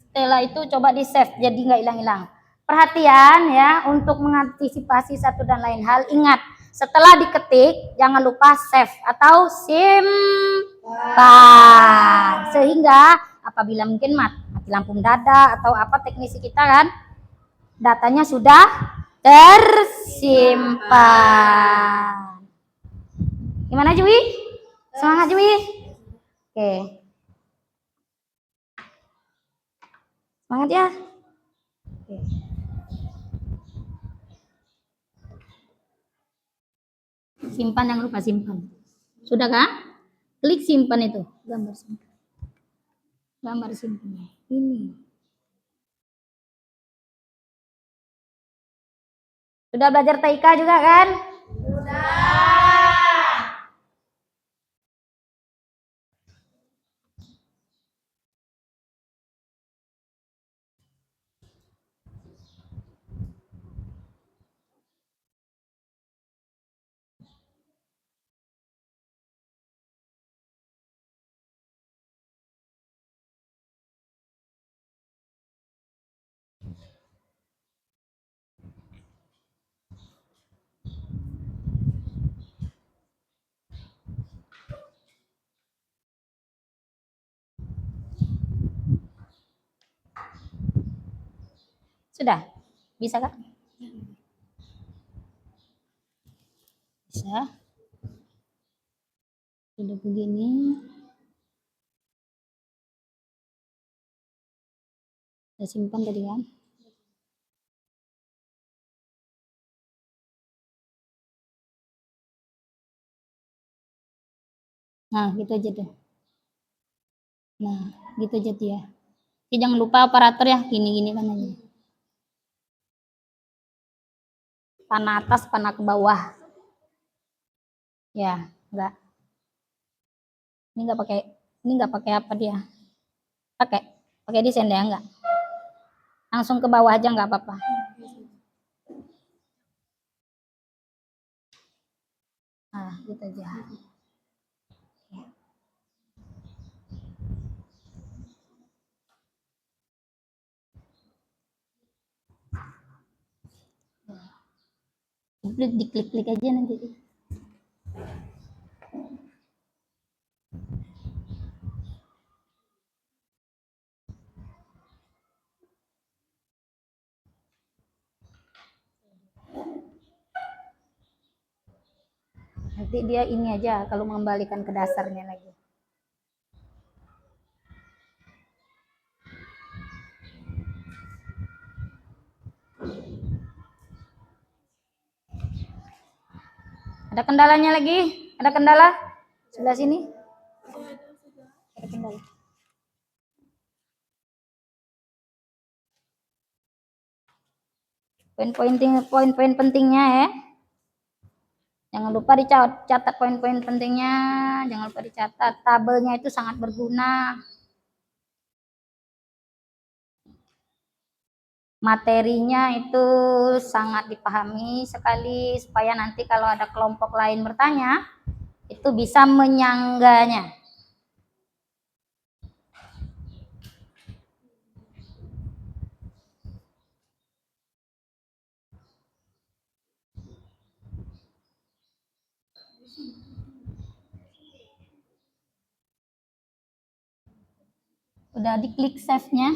Setelah itu coba di save jadi nggak hilang-hilang. Perhatian ya, untuk mengantisipasi satu dan lain hal, ingat Setelah diketik, jangan lupa save atau simpan. Sehingga apabila mungkin mati lampu mendadak atau apa teknisi kita kan, datanya sudah tersimpan. Gimana Jui? Semangat Jui. Oke. Semangat ya. Oke. Simpan, jangan lupa simpan. Sudah kan? Klik simpan itu. Gambar simpan. Gambar simpan. Ini. Sudah belajar TIK juga kan? Sudah? Bisa kan? Bisa. Sudah begini. Sudah simpan tadi kan? Nah, gitu aja tuh. Nah, gitu aja tuh ya. Jadi jangan lupa operator ya, gini-gini kan aja. Panah atas, panah ke bawah. Ya, enggak. Ini enggak pakai apa dia? Pakai desain ya enggak? Langsung ke bawah aja enggak apa-apa. Nah, gitu aja. Diklik-klik aja nanti. Nanti dia ini aja kalau mengembalikan ke dasarnya lagi. Ada kendalanya lagi? Ada kendala? Sebelah sini? Ada kendala. Poin-poin pentingnya ya. Jangan lupa dicatat poin-poin pentingnya, jangan lupa dicatat. Tabelnya itu sangat berguna. Materinya itu sangat dipahami sekali supaya nanti kalau ada kelompok lain bertanya, itu bisa menyangganya. Udah diklik save-nya.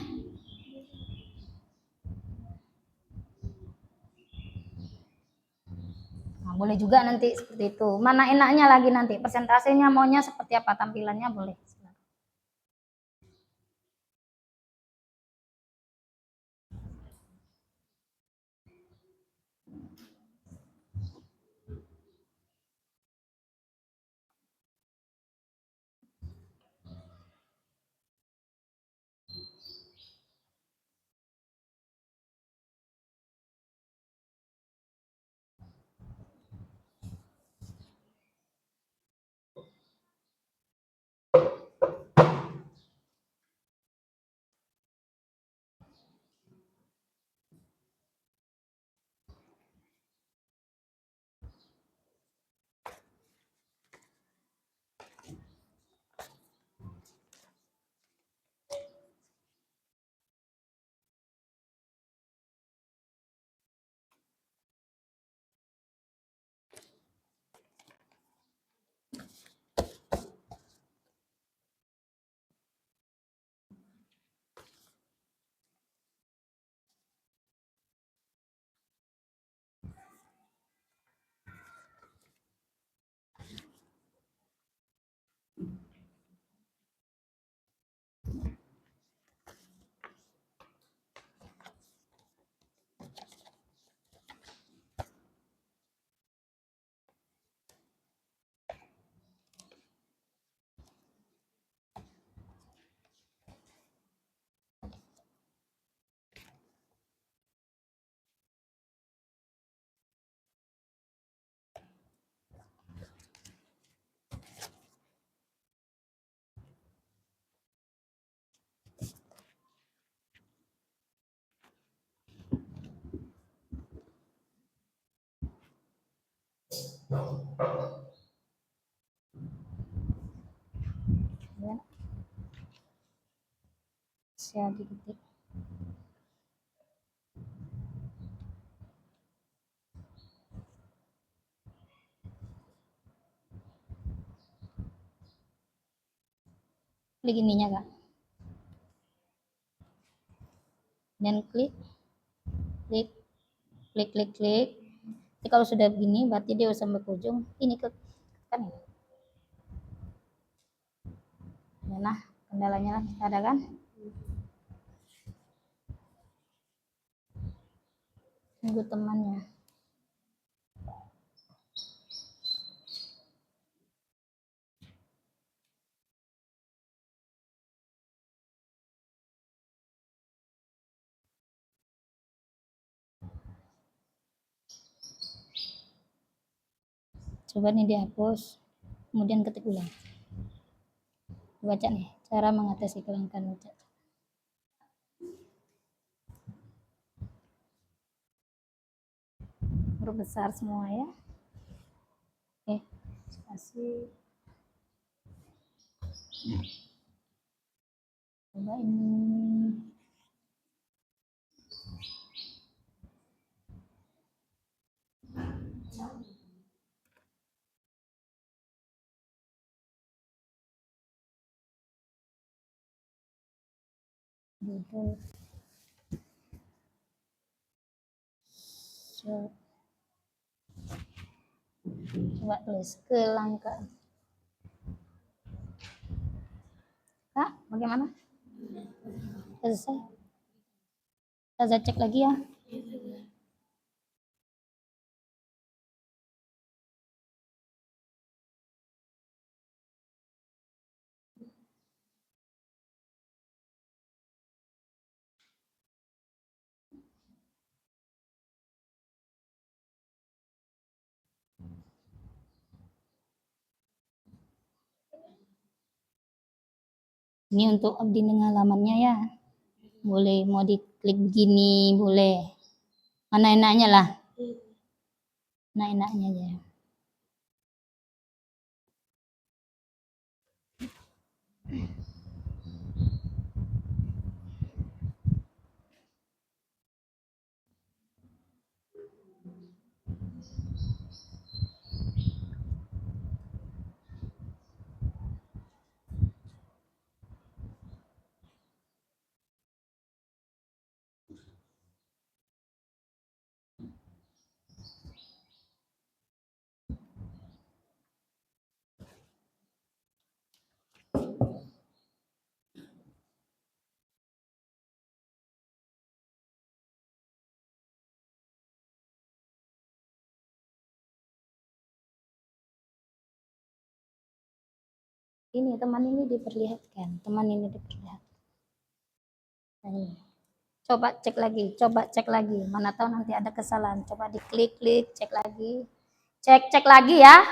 Nah, boleh juga nanti seperti itu. Mana enaknya lagi nanti persentasenya maunya seperti apa tampilannya boleh. Ya. Saya diketik. Klik ininya kak, dan klik. Jadi kalau sudah begini berarti dia sampai ke ujung. Ini ke kan ya, nah kendalanya lah ada kan. Tunggu temannya. Coba nih dihapus, kemudian ketik ulang. Baca nih cara mengatasi kelangkaan baca. Huruf besar semua ya. Oke, kasih. Coba ini. Judul. Coba tulis kelangkaan. Kak, bagaimana? Selesai. Saya cek lagi ya. Ini untuk abdi dengan halamannya ya. Boleh mau diklik begini, boleh. Mana enaknya lah. Nah enaknya aja. Ini teman ini diperlihatkan, Nah, coba cek lagi, mana tahu nanti ada kesalahan. Coba diklik, cek lagi, cek lagi ya,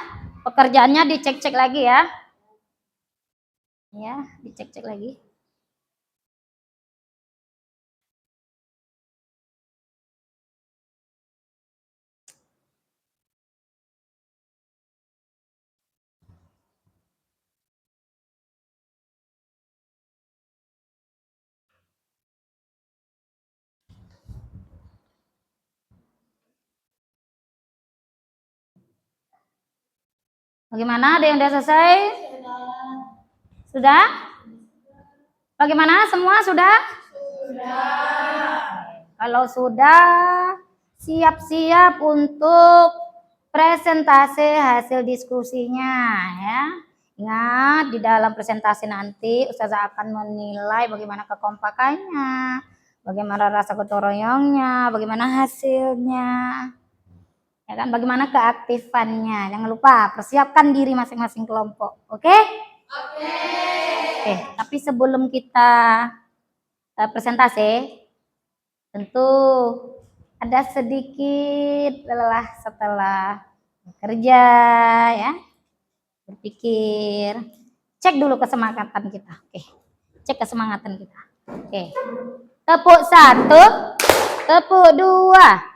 pekerjaannya dicek lagi ya, dicek lagi. Bagaimana? Ada yang udah selesai? Sudah? Bagaimana? Semua sudah? Sudah. Kalau sudah, siap-siap untuk presentasi hasil diskusinya ya. Ingat, di dalam presentasi nanti Ustazah akan menilai bagaimana kekompakannya, bagaimana rasa gotong royongnya, bagaimana hasilnya. Ya kan, bagaimana keaktifannya. Jangan lupa persiapkan diri masing-masing kelompok. Oke? Oke, tapi sebelum kita presentasi, tentu ada sedikit lelah setelah bekerja ya. Berpikir. Cek dulu kesemangatan kita. Oke. Cek kesemangatan kita. Oke. Tepuk 1, tepuk 2,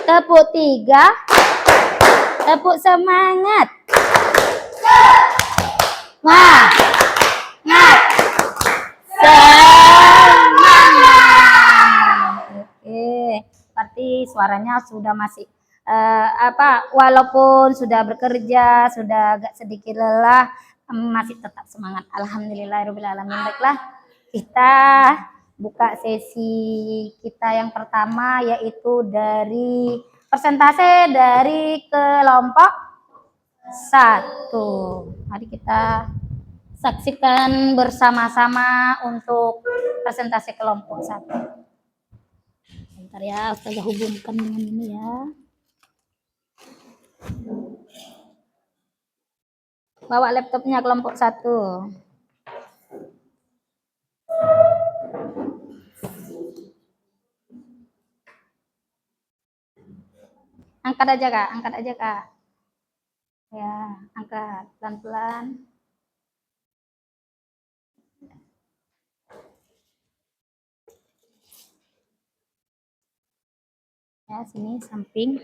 tepuk 3, Tepuk semangat. Semangat. Oke, berarti suaranya sudah masih walaupun sudah bekerja, sudah agak sedikit lelah, masih tetap semangat. Alhamdulillahirobbilalamin. Baiklah, kita buka sesi kita yang pertama, yaitu dari persentase dari kelompok 1. Mari kita saksikan bersama-sama untuk presentasi kelompok 1. Bentar ya, saya hubungkan dengan ini ya. Bawa laptopnya kelompok 1. Angkat aja Kak, angkat aja Kak. Ya, angkat pelan-pelan. Ya, sini samping.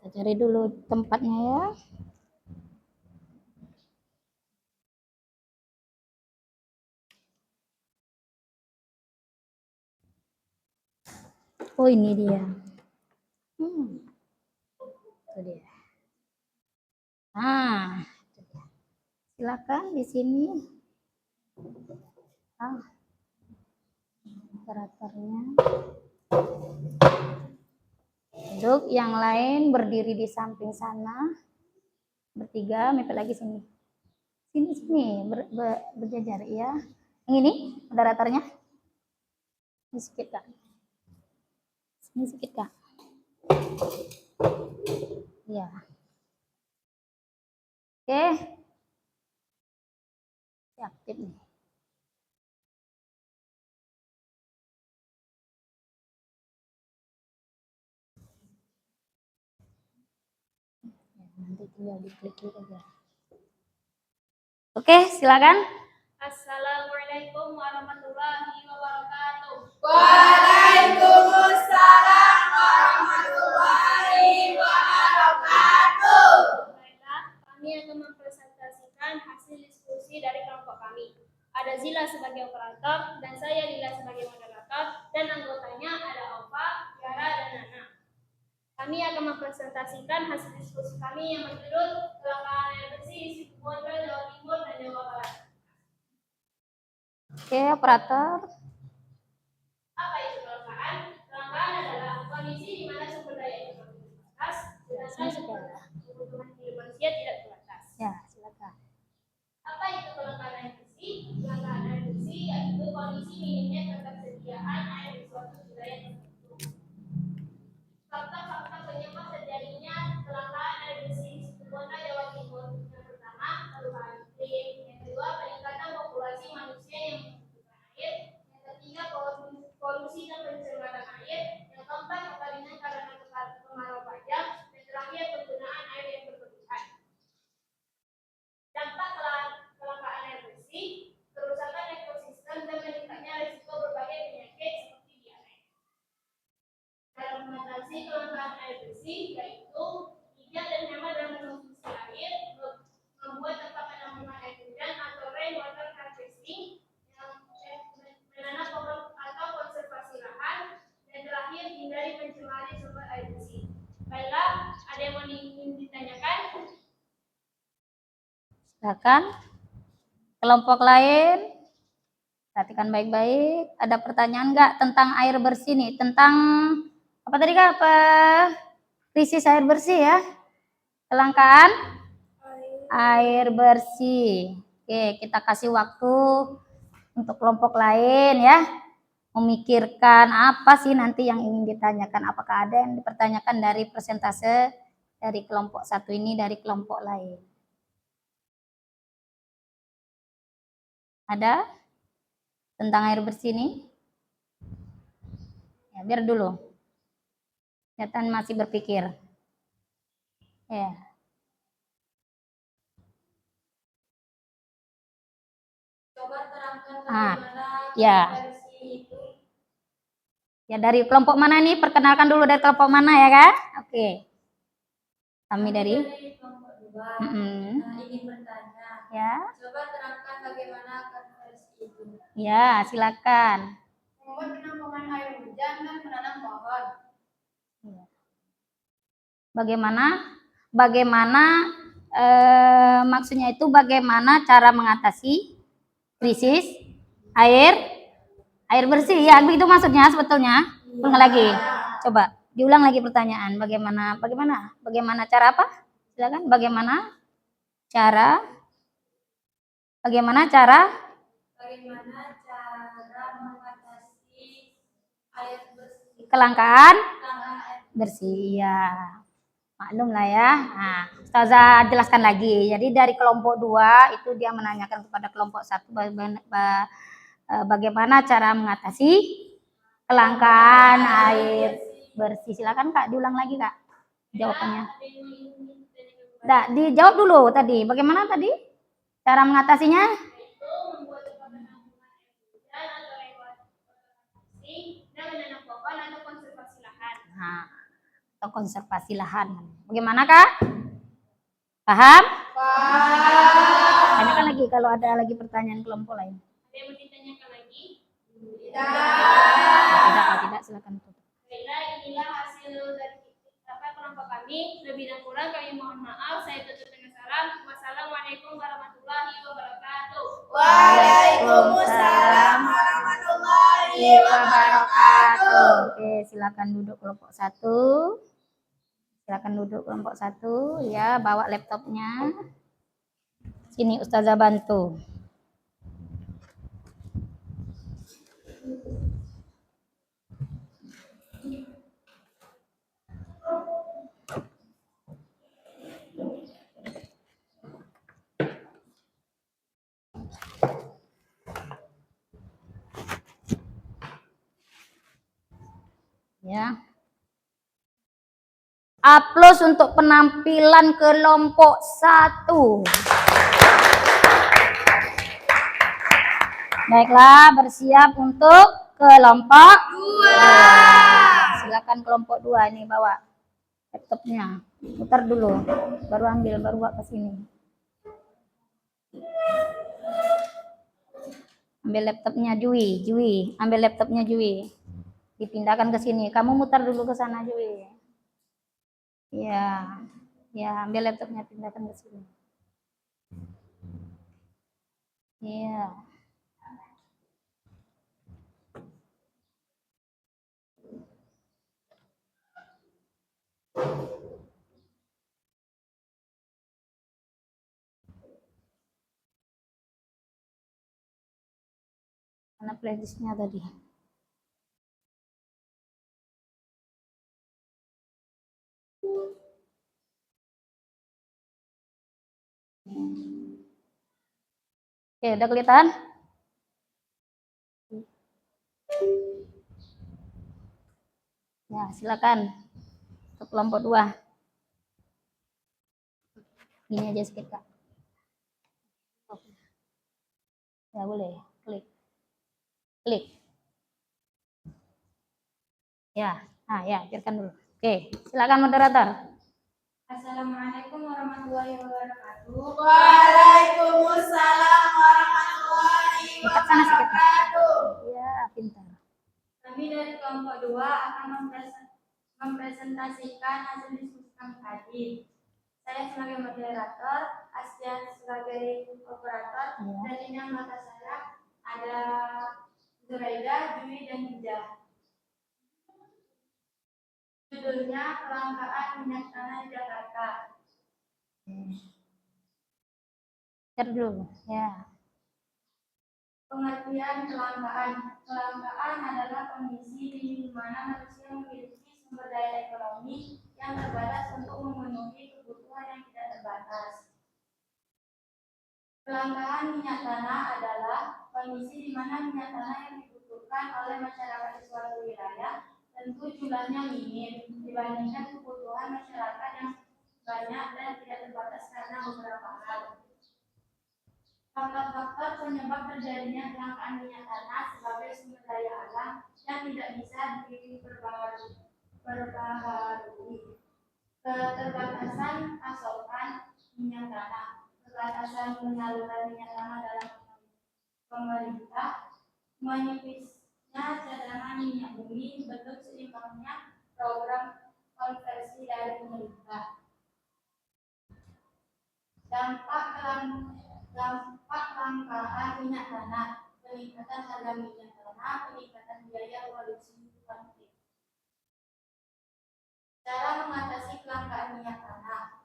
Kita cari dulu tempatnya ya. Oh, ini dia. Itu dia. Nah, silakan di sini. Operatornya. Duduk, yang lain berdiri di samping sana. Bertiga, mepet lagi sini. Sini, berjajar ya. Yang ini, moderatornya. Ini sedikit Kak. Ini sedikit Kak. Ya. Oke. Aktif nih. Nanti tinggal diklik aja. Oke, silakan. Assalamualaikum warahmatullahi wabarakatuh. Waalaikumsalam warahmatullahi wabarakatuh. Baiklah, kami akan mempresentasikan hasil diskusi dari kelompok kami. Ada Zila sebagai operator dan saya Lila sebagai moderator, dan anggotanya ada Ova, Yara, dan Nana. Kami akan mempresentasikan hasil diskusi kami yang berjudul Kelangkaan air bersih di Sumatera, Jawa Timur, dan Jawa Barat. Oke, operator. Apa itu kelangkaan? Kelangkaan adalah kondisi di mana sumber daya itu terbatas, sedangkan kebutuhan hidup manusia tidak terbatas. Ya, silakan. Apa itu kelangkaan air bersih? Kelangkaan air bersih yaitu kondisi minimnya ketersediaan air di suatu wilayah tertentu. Fakta-fakta penyebab terjadinya kelangkaan air bersih di Sumatera, Jawa Timur. Yang pertama, perubahan iklim. Yang kedua, peningkatan populasi manusia yang membutuhkan air. Yang ketiga, polusi dan pencemaran air. Yang keempat, kekeringan karena kemarau panjang. Dan terakhir, penggunaan air yang berlebihan. Dampak kelangkaan air bersih, kerusakan ekosistem, dan meningkatnya risiko berbagai penyakit seperti diare. Cara mengatasi kelangkaan air bersih yaitu bijak dan hemat dalam mengonsumsi air, membuat tempat penampungan air hujan atau rainwater harvesting, menanam pohon atau konservasi lahan, dan terakhir hindari pencemaran sumber air bersih. Baiklah, ada yang mau ditanyakan? Silakan. Kelompok lain, perhatikan baik-baik. Ada pertanyaan nggak tentang air bersih nih? Tentang apa tadi Kak? Krisis air bersih ya? Kelangkaan air bersih. Oke, kita kasih waktu untuk kelompok lain ya. memikirkan apa sih nanti yang ingin ditanyakan. Apakah ada yang dipertanyakan dari persentase dari kelompok satu ini dari kelompok lain? Ada tentang air bersih ini? Ya, biar dulu. Kelihatan masih berpikir. Ya. Coba terangkan Ah, bagaimana ya. konversi itu. Ya, dari kelompok mana nih? Perkenalkan dulu dari kelompok mana ya kan? Oke. Kami dari kelompok 2. Ingin bertanya. Ya. Coba terangkan bagaimana konversi itu. Ya, silakan. Membuat penampungan air hujan dan menanam pohon. Bagaimana maksudnya itu bagaimana cara mengatasi krisis air bersih ya, begitu maksudnya sebetulnya. Ulang lagi, coba diulang lagi pertanyaan. Bagaimana cara apa? Silakan. Bagaimana cara mengatasi air bersih. kelangkaan bersih ya. Maklum lah ya. Nah, Ustazah jelaskan lagi. Jadi dari kelompok 2 itu dia menanyakan kepada kelompok 1 bagaimana cara mengatasi kelangkaan air bersih. Silakan Kak, diulang lagi Kak jawabannya. Nah, dijawab dulu tadi. Bagaimana tadi cara mengatasinya? Itu membuat penampungan air hujan atau lewat bersih dan menanam pohon atau konservasi lahan. Nah, atau konservasi lahan. Bagaimana Kak? Paham? Tanyakan lagi kalau ada lagi pertanyaan kelompok lain. Ada yang mau ditanyakan lagi? Tidak, silakan tutup. Baiklah, inilah hasil dari kelompok kami. Lebih dan kurang kami mohon maaf. Saya tutup dengan salam. Wassalamualaikum warahmatullahi wabarakatuh. Waalaikumsalam warahmatullahi wabarakatuh. Oke, silakan duduk kelompok 1. Silakan duduk kelompok 1 ya, bawa laptopnya. Sini Ustazah bantu. Ya. Aplaus untuk penampilan kelompok 1. Baiklah, bersiap untuk kelompok 2. Silakan kelompok 2 ini bawa laptopnya. Putar dulu, baru bawa ke sini. Ambil laptopnya Jui, ambil laptopnya Jui. Dipindahkan ke sini. Kamu mutar dulu ke sana Jui. Ya, ambil laptopnya pindahkan ke sini. Iya. Mana playlistnya tadi? Oke, udah kelihatan? Ya, silakan untuk kelompok 2. Gini aja sedikit Kak. Ya boleh, klik. Ya, biarkan dulu. Oke, silakan moderator. Assalamualaikum warahmatullahi wabarakatuh. Waalaikumsalam warahmatullahi Dekat sana sedikit. wabarakatuh. Ya, pintar. Kami dari kelompok 2 akan mempresentasikan hasil diskusi kami tadi. Saya sebagai moderator, Asya sebagai operator, dan ini anggota saya ada Zuraida, Jui, dan Hijah. Judulnya Kelangkaan Minyak Tanah Jakarta. Dulu, ya. Pengertian kelangkaan. Kelangkaan adalah kondisi di mana manusia memiliki sumber daya ekonomi yang terbatas untuk memenuhi kebutuhan yang tidak terbatas. Kelangkaan minyak tanah adalah kondisi di mana minyak tanah yang dibutuhkan oleh masyarakat di suatu wilayah tentu jumlahnya minim dibandingkan kebutuhan masyarakat yang banyak dan tidak terbatas karena beberapa hal. Faktor-faktor penyebab terjadinya kelangkaan minyak tanah sebagai sumber daya alam yang tidak bisa diperbaharui. Keterbatasan pasokan minyak tanah, keterbatasan penyaluran minyak tanah dalam pemerintah, menipisnya cadangan minyak bumi, bentuk seimbangnya program konversi dari pemerintah. Dampak kelangkaan minyak tanah, peningkatan harga minyak tanah, peningkatan biaya produksi konflik. Cara mengatasi kelangkaan minyak tanah,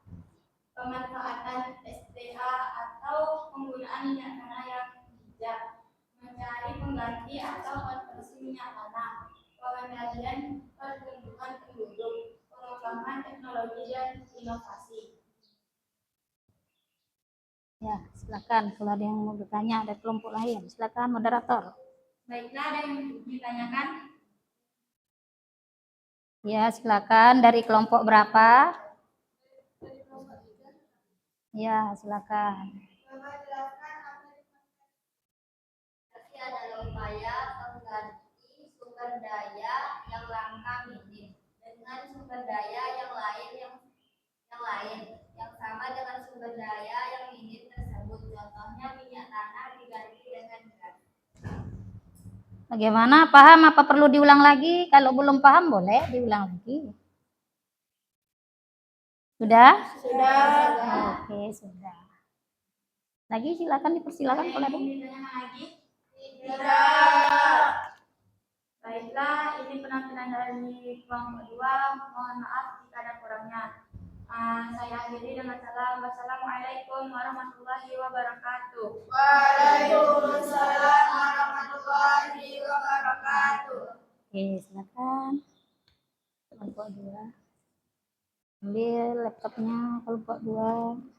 pemanfaatan SPA atau penggunaan minyak tanah yang bijak, mencari pengganti atau konversi minyak tanah, pengendalian pertumbuhan penduduk, pengembangan teknologi dan inovasi. Ya, silakan kalau ada yang mau bertanya ada kelompok lain. Silakan moderator. Baiklah, ada yang ditanyakan? Ya, silakan dari kelompok berapa? Ya, silakan. Adalah upaya pengganti sumber daya yang langka minim dengan sumber daya yang lain yang sama dengan sumber daya yang minim tersebut. Contohnya minyak tanah diganti dengan gas. Bagaimana? Paham apa perlu diulang lagi? Kalau belum paham boleh diulang lagi. Sudah? Sudah. Oke, sudah. Lagi silakan dipersilakan kalau ada. Lagi? Tidak. Baiklah, ini penampilan dari kelompok 2. Mohon maaf jika ada kurangnya. Saya akhiri dengan salam. Wassalamualaikum warahmatullahi wabarakatuh. Waalaikumsalam warahmatullahi wabarakatuh. Oke, silakan. Kelompok 2. Ambil laptopnya kelompok 2.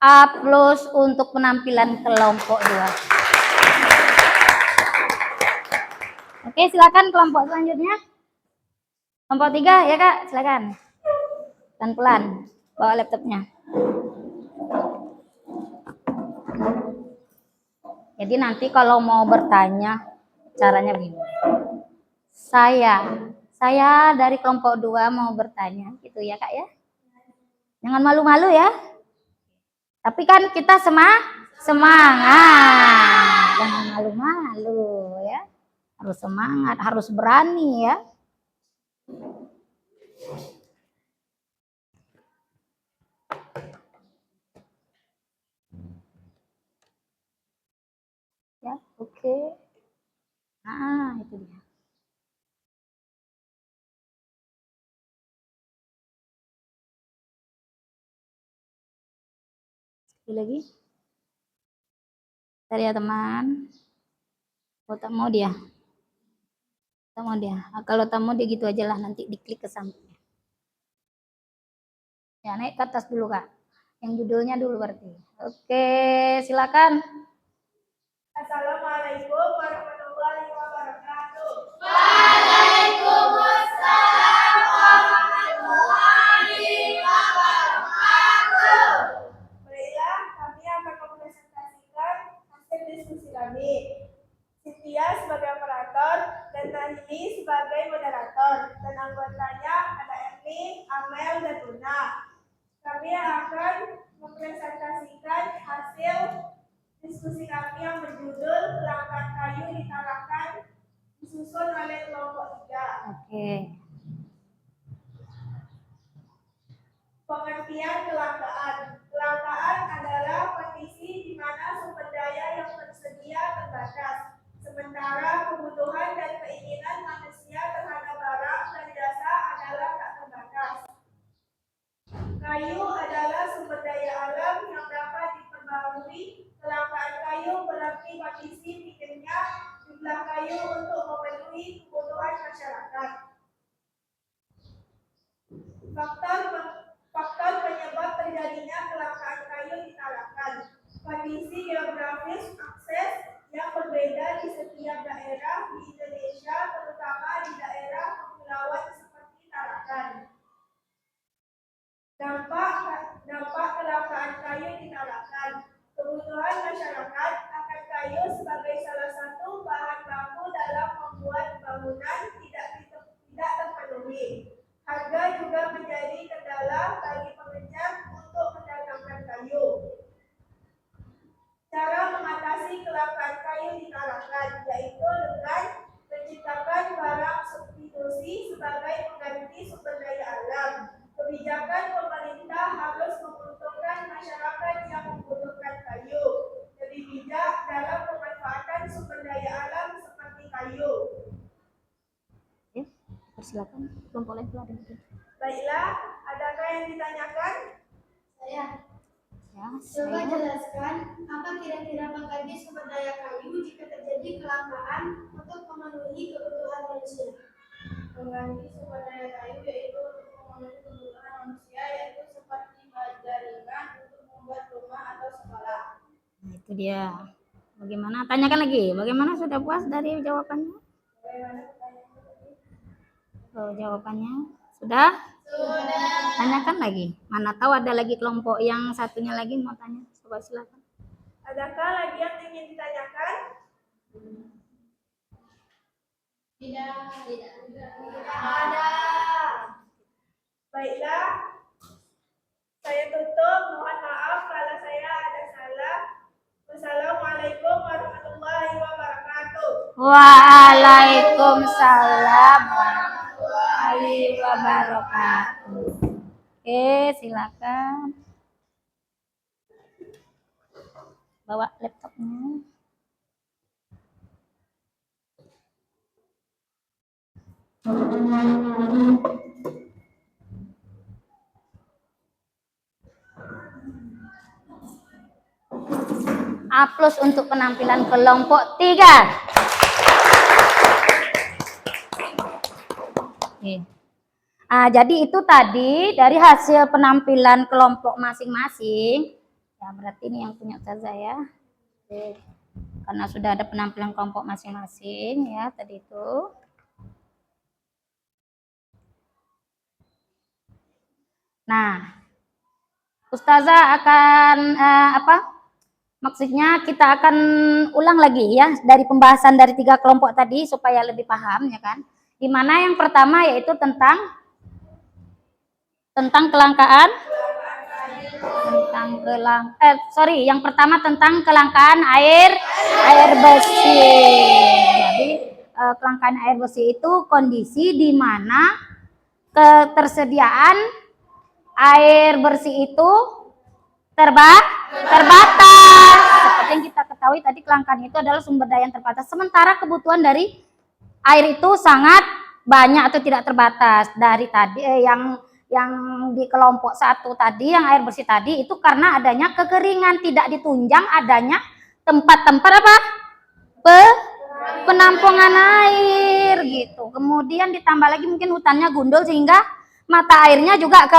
Aplaus untuk penampilan kelompok 2. Oke, silakan kelompok selanjutnya. Kelompok 3 ya Kak, silakan. Pelan-pelan bawa laptopnya. Jadi nanti kalau mau bertanya caranya begini. Saya dari kelompok 2 mau bertanya gitu ya Kak ya. Jangan malu-malu ya. Tapi kan kita semangat. Jangan malu-malu ya. Harus semangat, harus berani ya. Ya, oke. Itu dia. Sekali lagi. Cari ya teman. Oh, tak mau dia. Tak mau dia. Kalau tak mau dia gitu aja lah, nanti diklik ke samping. Ya, naik ke atas dulu Kak. Yang judulnya dulu berarti. Oke, silakan. Assalamualaikum warahmatullahi wabarakatuh. Waalaikumsalam warahmatullahi wabarakatuh. Baiklah, kami akan mempresentasikan hasil diskusi kami. Cynthia sebagai operator dan Nahimi sebagai moderator, dan anggotanya ada Erni, Amel, dan Luna. Kami akan mempresentasikan hasil diskusi kami yang berjudul Kelangkaan Kayu di Tarakan, disusun oleh kelompok 3. Oke. Pengertian kelangkaan. Kelangkaan adalah kondisi di mana sumber daya yang tersedia terbatas, sementara Sementara kebutuhan dan keinginan manusia terhadap barang dan jasa adalah tak terbatas. Kayu adalah sumber daya alam yang dapat diperbarui. Kelangkaan kayu berarti kondisi minimnya jumlah kayu untuk memenuhi kebutuhan masyarakat. Faktor penyebab terjadinya kelangkaan kayu ditalakan. Kondisi geografis akses yang berbeda di setiap daerah di Indonesia, terutama di daerah kepulauan seperti Tarakan. Dampak kelangkaan kayu di Tarakan. Kebutuhan masyarakat akan kayu sebagai salah satu bahan baku dalam membuat bangunan tidak terpenuhi. Harga juga menjadi kendala bagi pengejar untuk mendatangkan kayu. Cara mengatasi kelangkaan kayu di Tarakan yaitu dengan menciptakan barang substitusi sebagai pengganti sumber daya alam. Kebijakan pemerintah harus menguntungkan masyarakat yang membutuhkan kayu. Lebih bijak dalam pemanfaatan sumber daya alam seperti kayu. Silakan, belum boleh keluar. Baiklah, adakah yang ditanyakan? Saya. Ya, Coba saya. jelaskan apa kira-kira pengganti sumber daya kayu jika terjadi kelangkaan untuk memenuhi kebutuhan manusia. Pengganti sumber daya kayu yaitu untuk memenuhi kebutuhan manusia, yaitu seperti jaringan untuk membuat rumah atau sekolah. Nah, itu dia. Bagaimana? Tanyakan lagi. Bagaimana, sudah puas dari jawabannya? Bagaimana pertanyaan tadi? Oh, jawabannya sudah? Sudah. Tanyakan lagi. Mana tahu ada lagi kelompok yang satunya lagi mau tanya. Coba silakan. Adakah lagi yang ingin ditanyakan? Tidak ada. Baiklah, saya tutup. Mohon maaf kalau saya ada salah. Wassalamualaikum warahmatullahi wabarakatuh. Waalaikumsalam warahmatullahi wabarakatuh. Oke, silakan. Bawa laptopnya. A+ untuk penampilan kelompok 3. Oke. Jadi itu tadi dari hasil penampilan kelompok masing-masing. Ya, berarti ini yang punya Ustazah ya. Oke. Karena sudah ada penampilan kelompok masing-masing ya tadi itu. Nah, Ustazah akan maksudnya kita akan ulang lagi ya dari pembahasan dari 3 kelompok tadi supaya lebih paham ya kan. Di mana yang pertama yaitu tentang kelangkaan yang pertama tentang kelangkaan air bersih. Jadi kelangkaan air bersih itu kondisi di mana ketersediaan air bersih itu terbatas. Seperti yang kita ketahui tadi, kelangkaan itu adalah sumber daya yang terbatas. Sementara kebutuhan dari air itu sangat banyak atau tidak terbatas. Dari tadi yang di kelompok 1 tadi, yang air bersih tadi itu karena adanya kekeringan, tidak ditunjang adanya tempat-tempat penampungan air gitu. Kemudian ditambah lagi mungkin hutannya gundul sehingga mata airnya juga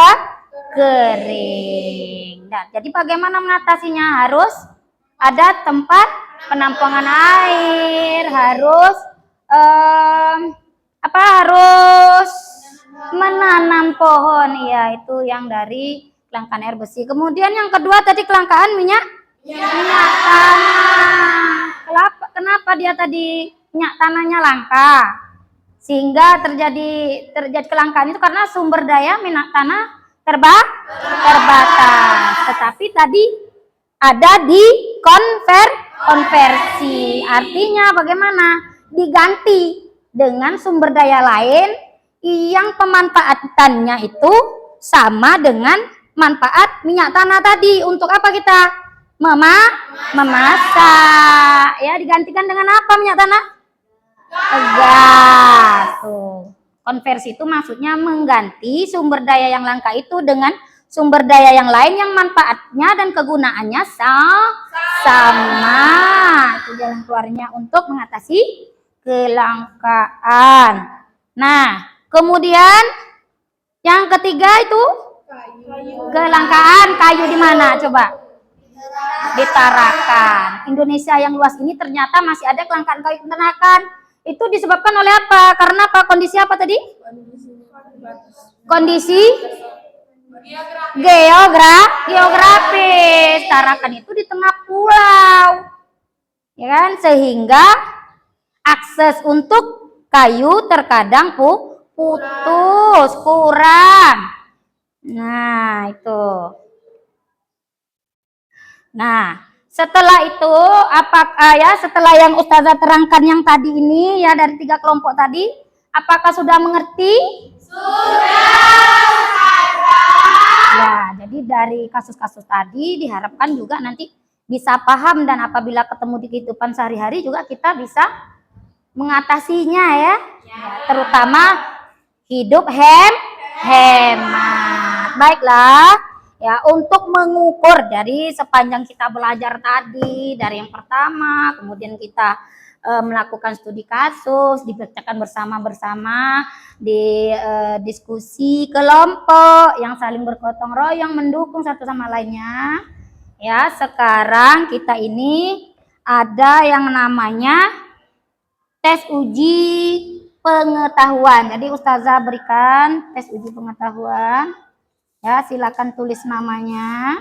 kering. Nah, jadi bagaimana mengatasinya? Harus ada tempat penampungan air, harus harus menanam pohon. Ya, itu yang dari kelangkaan air bersih. Kemudian yang kedua tadi kelangkaan minyak tanah. Kenapa dia tadi minyak tanahnya langka? Sehingga terjadi kelangkaan itu karena sumber daya minyak tanah terbatas. Tetapi tadi ada di konversi. Artinya bagaimana? Diganti dengan sumber daya lain yang pemanfaatannya itu sama dengan manfaat minyak tanah tadi. Untuk apa kita? Memasak. Ya, digantikan dengan apa minyak tanah? gas. Tuh. Konversi itu maksudnya mengganti sumber daya yang langka itu dengan sumber daya yang lain yang manfaatnya dan kegunaannya sama. Itu jalan keluarnya untuk mengatasi kelangkaan. Nah, kemudian yang ketiga itu kelangkaan kayu di mana? Coba. Di Tarakan. Indonesia yang luas ini ternyata masih ada kelangkaan kayu di Tarakan. Itu disebabkan oleh apa? Karena apa? Kondisi apa tadi? Kondisi geografis. Tarakan itu di tengah pulau. Ya kan? Sehingga akses untuk kayu terkadang putus, kurang. Nah, itu. Nah, setelah itu apakah ya setelah yang Ustazah terangkan yang tadi ini ya dari 3 kelompok tadi, apakah sudah mengerti? Ya, jadi dari kasus-kasus tadi diharapkan juga nanti bisa paham dan apabila ketemu di kehidupan sehari-hari juga kita bisa mengatasinya ya. Terutama hidup hemat. Baiklah. Ya, untuk mengukur dari sepanjang kita belajar tadi, dari yang pertama, kemudian kita melakukan studi kasus, dibacakan bersama-bersama, di diskusi kelompok yang saling bergotong royong mendukung satu sama lainnya. Ya, sekarang kita ini ada yang namanya tes uji pengetahuan. Jadi Ustazah berikan tes uji pengetahuan. Ya, silakan tulis namanya.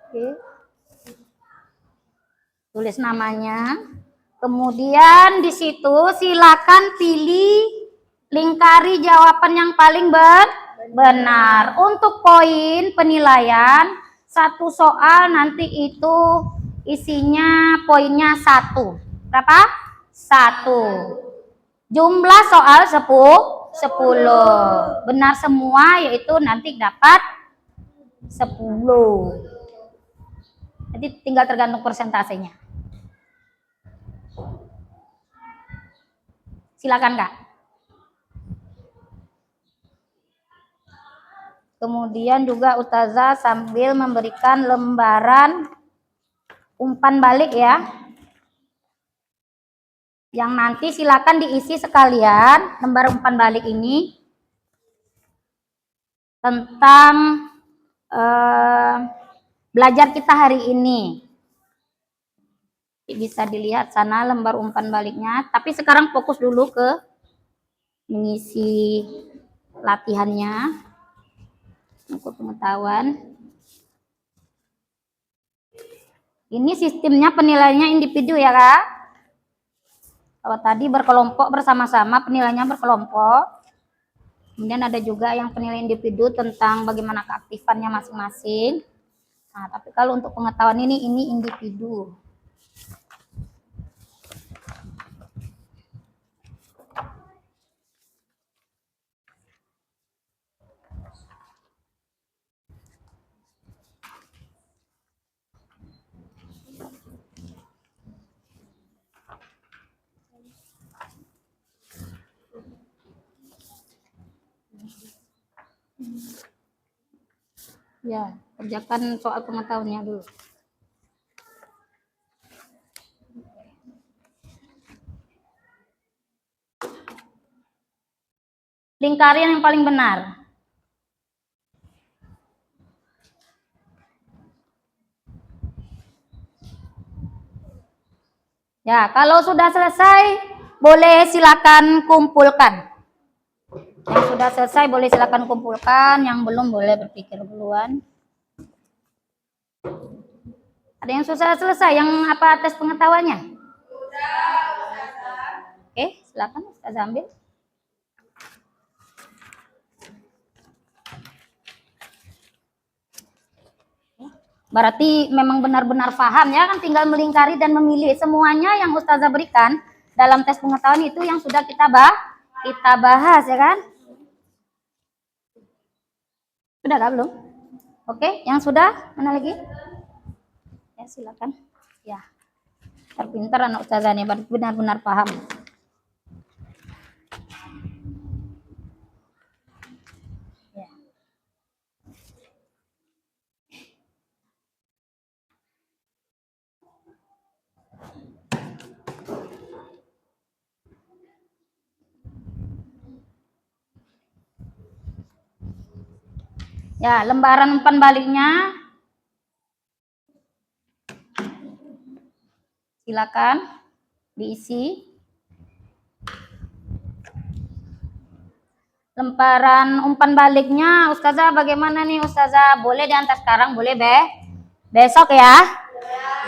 Oke. Tulis namanya. Kemudian di situ silakan pilih lingkari jawaban yang paling benar. Untuk poin penilaian, satu soal nanti itu isinya poinnya 1. Berapa? 1. Jumlah soal 10. Benar semua yaitu nanti dapat 10. Jadi tinggal tergantung persentasenya. Silakan Kak. Kemudian juga Ustazah sambil memberikan lembaran umpan balik ya. Yang nanti silakan diisi sekalian lembar umpan balik ini tentang belajar kita hari ini. Bisa dilihat sana lembar umpan baliknya. Tapi sekarang fokus dulu ke mengisi latihannya. Untuk pengetahuan. Ini sistemnya penilaiannya individu ya Kak. Kalau tadi berkelompok bersama-sama penilaiannya berkelompok. Kemudian ada juga yang penilaian individu tentang bagaimana keaktifannya masing-masing. Nah, tapi kalau untuk pengetahuan ini individu. Ya, kerjakan soal pengetahuannya dulu. Lingkari yang paling benar. Ya, kalau sudah selesai, boleh silakan kumpulkan. Yang sudah selesai boleh silakan kumpulkan, yang belum boleh berpikir duluan. Ada yang sudah selesai, yang apa tes pengetahuannya? Oke, silakan Ustazah ambil. Berarti memang benar-benar paham ya, kan tinggal melingkari dan memilih semuanya yang Ustazah berikan dalam tes pengetahuan itu yang sudah kita bahas ya kan. Sudah kah belum? Oke, yang sudah mana lagi? Ya silakan. Ya, terpintar anak ustazah nih, benar-benar paham. Ya. Ya, lembaran umpan baliknya silakan diisi. Lembaran umpan baliknya Ustazah bagaimana nih Ustazah? Boleh diantar sekarang, boleh besok ya?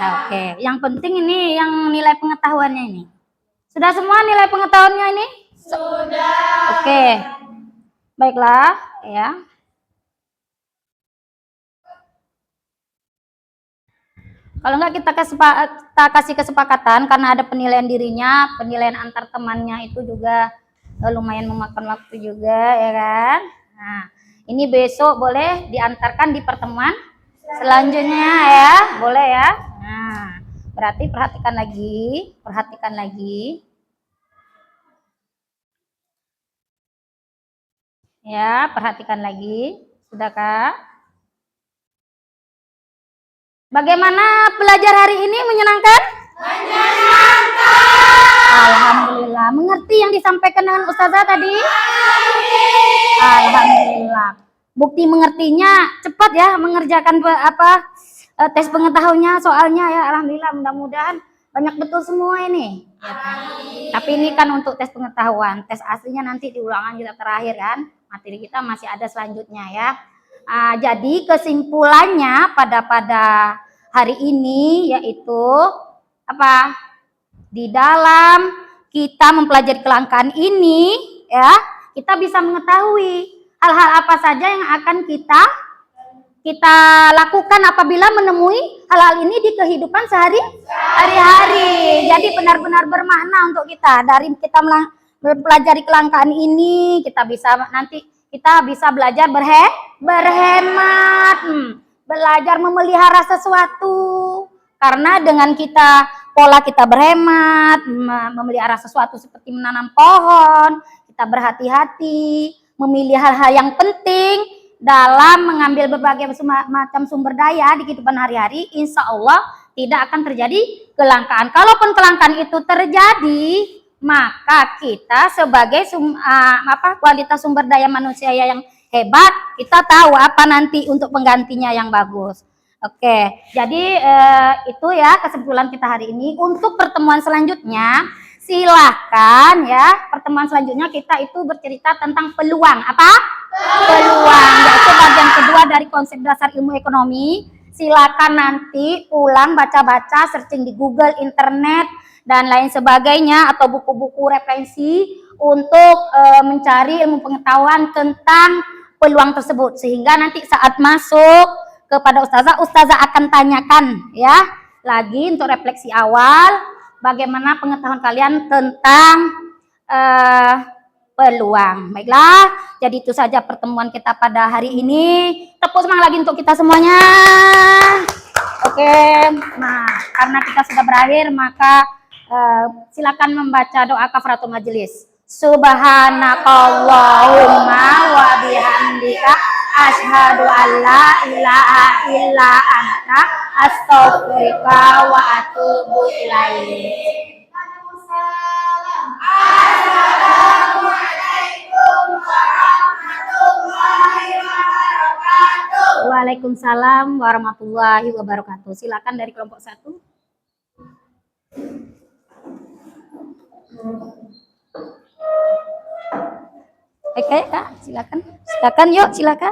Nah, oke. Yang penting ini yang nilai pengetahuannya ini. Sudah semua nilai pengetahuannya ini? Sudah. Oke. Baiklah, ya. Kalau enggak kita kasih kesepakatan karena ada penilaian dirinya, penilaian antar temannya itu juga lumayan memakan waktu juga ya kan. Nah, ini besok boleh diantarkan di pertemuan selanjutnya ya, boleh ya. Nah, berarti perhatikan lagi. Ya, perhatikan lagi. Sudahkah? Bagaimana belajar hari ini, menyenangkan? Menyenangkan. Alhamdulillah. Mengerti yang disampaikan dengan Ustazah tadi? Alhamdulillah. Bukti mengertinya cepat ya mengerjakan tes pengetahuannya soalnya ya. Alhamdulillah, mudah-mudahan banyak betul semua ini. Ya, tapi ini kan untuk tes pengetahuan. Tes aslinya nanti di ulangan kita terakhir kan. Materi kita masih ada selanjutnya ya. Jadi kesimpulannya pada hari ini yaitu apa? Di dalam kita mempelajari kelangkaan ini ya, kita bisa mengetahui hal-hal apa saja yang akan kita lakukan apabila menemui hal-hal ini di kehidupan sehari-hari. Jadi benar-benar bermakna untuk kita. Dari kita mempelajari kelangkaan ini, kita bisa belajar berhemat, belajar memelihara sesuatu. Karena dengan pola kita berhemat, memelihara sesuatu seperti menanam pohon, kita berhati-hati, memilih hal-hal yang penting dalam mengambil berbagai macam sumber daya di kehidupan hari-hari, insya Allah tidak akan terjadi kelangkaan. Kalaupun kelangkaan itu terjadi, maka kita sebagai kualitas sumber daya manusia yang hebat, kita tahu apa nanti untuk penggantinya yang bagus. Oke, jadi itu ya kesimpulan kita hari ini. Untuk pertemuan selanjutnya, silahkan ya. Pertemuan selanjutnya kita itu bercerita tentang peluang. Apa? Peluang, yaitu bagian kedua dari konsep dasar ilmu ekonomi. Silakan nanti pulang baca-baca, searching di Google, internet, dan lain sebagainya, atau buku-buku referensi untuk mencari ilmu pengetahuan tentang peluang tersebut. Sehingga nanti saat masuk kepada Ustazah akan tanyakan ya lagi untuk refleksi awal bagaimana pengetahuan kalian tentang peluang. Baiklah, jadi itu saja pertemuan kita pada hari ini. Tepuk semangat lagi untuk kita semuanya. Oke, nah karena kita sudah berakhir maka silakan membaca doa kafaratul majelis. Subhanakallahumma wa bihamdika asyhadu an la ilaha illa anta astaghfiruka wa atubu ilaik. Assalamualaikum warahmatullahi wabarakatuh. Waalaikumsalam warahmatullahi wabarakatuh. Silakan dari kelompok 1. Oke, Kak, silakan. Silakan, yuk, silakan.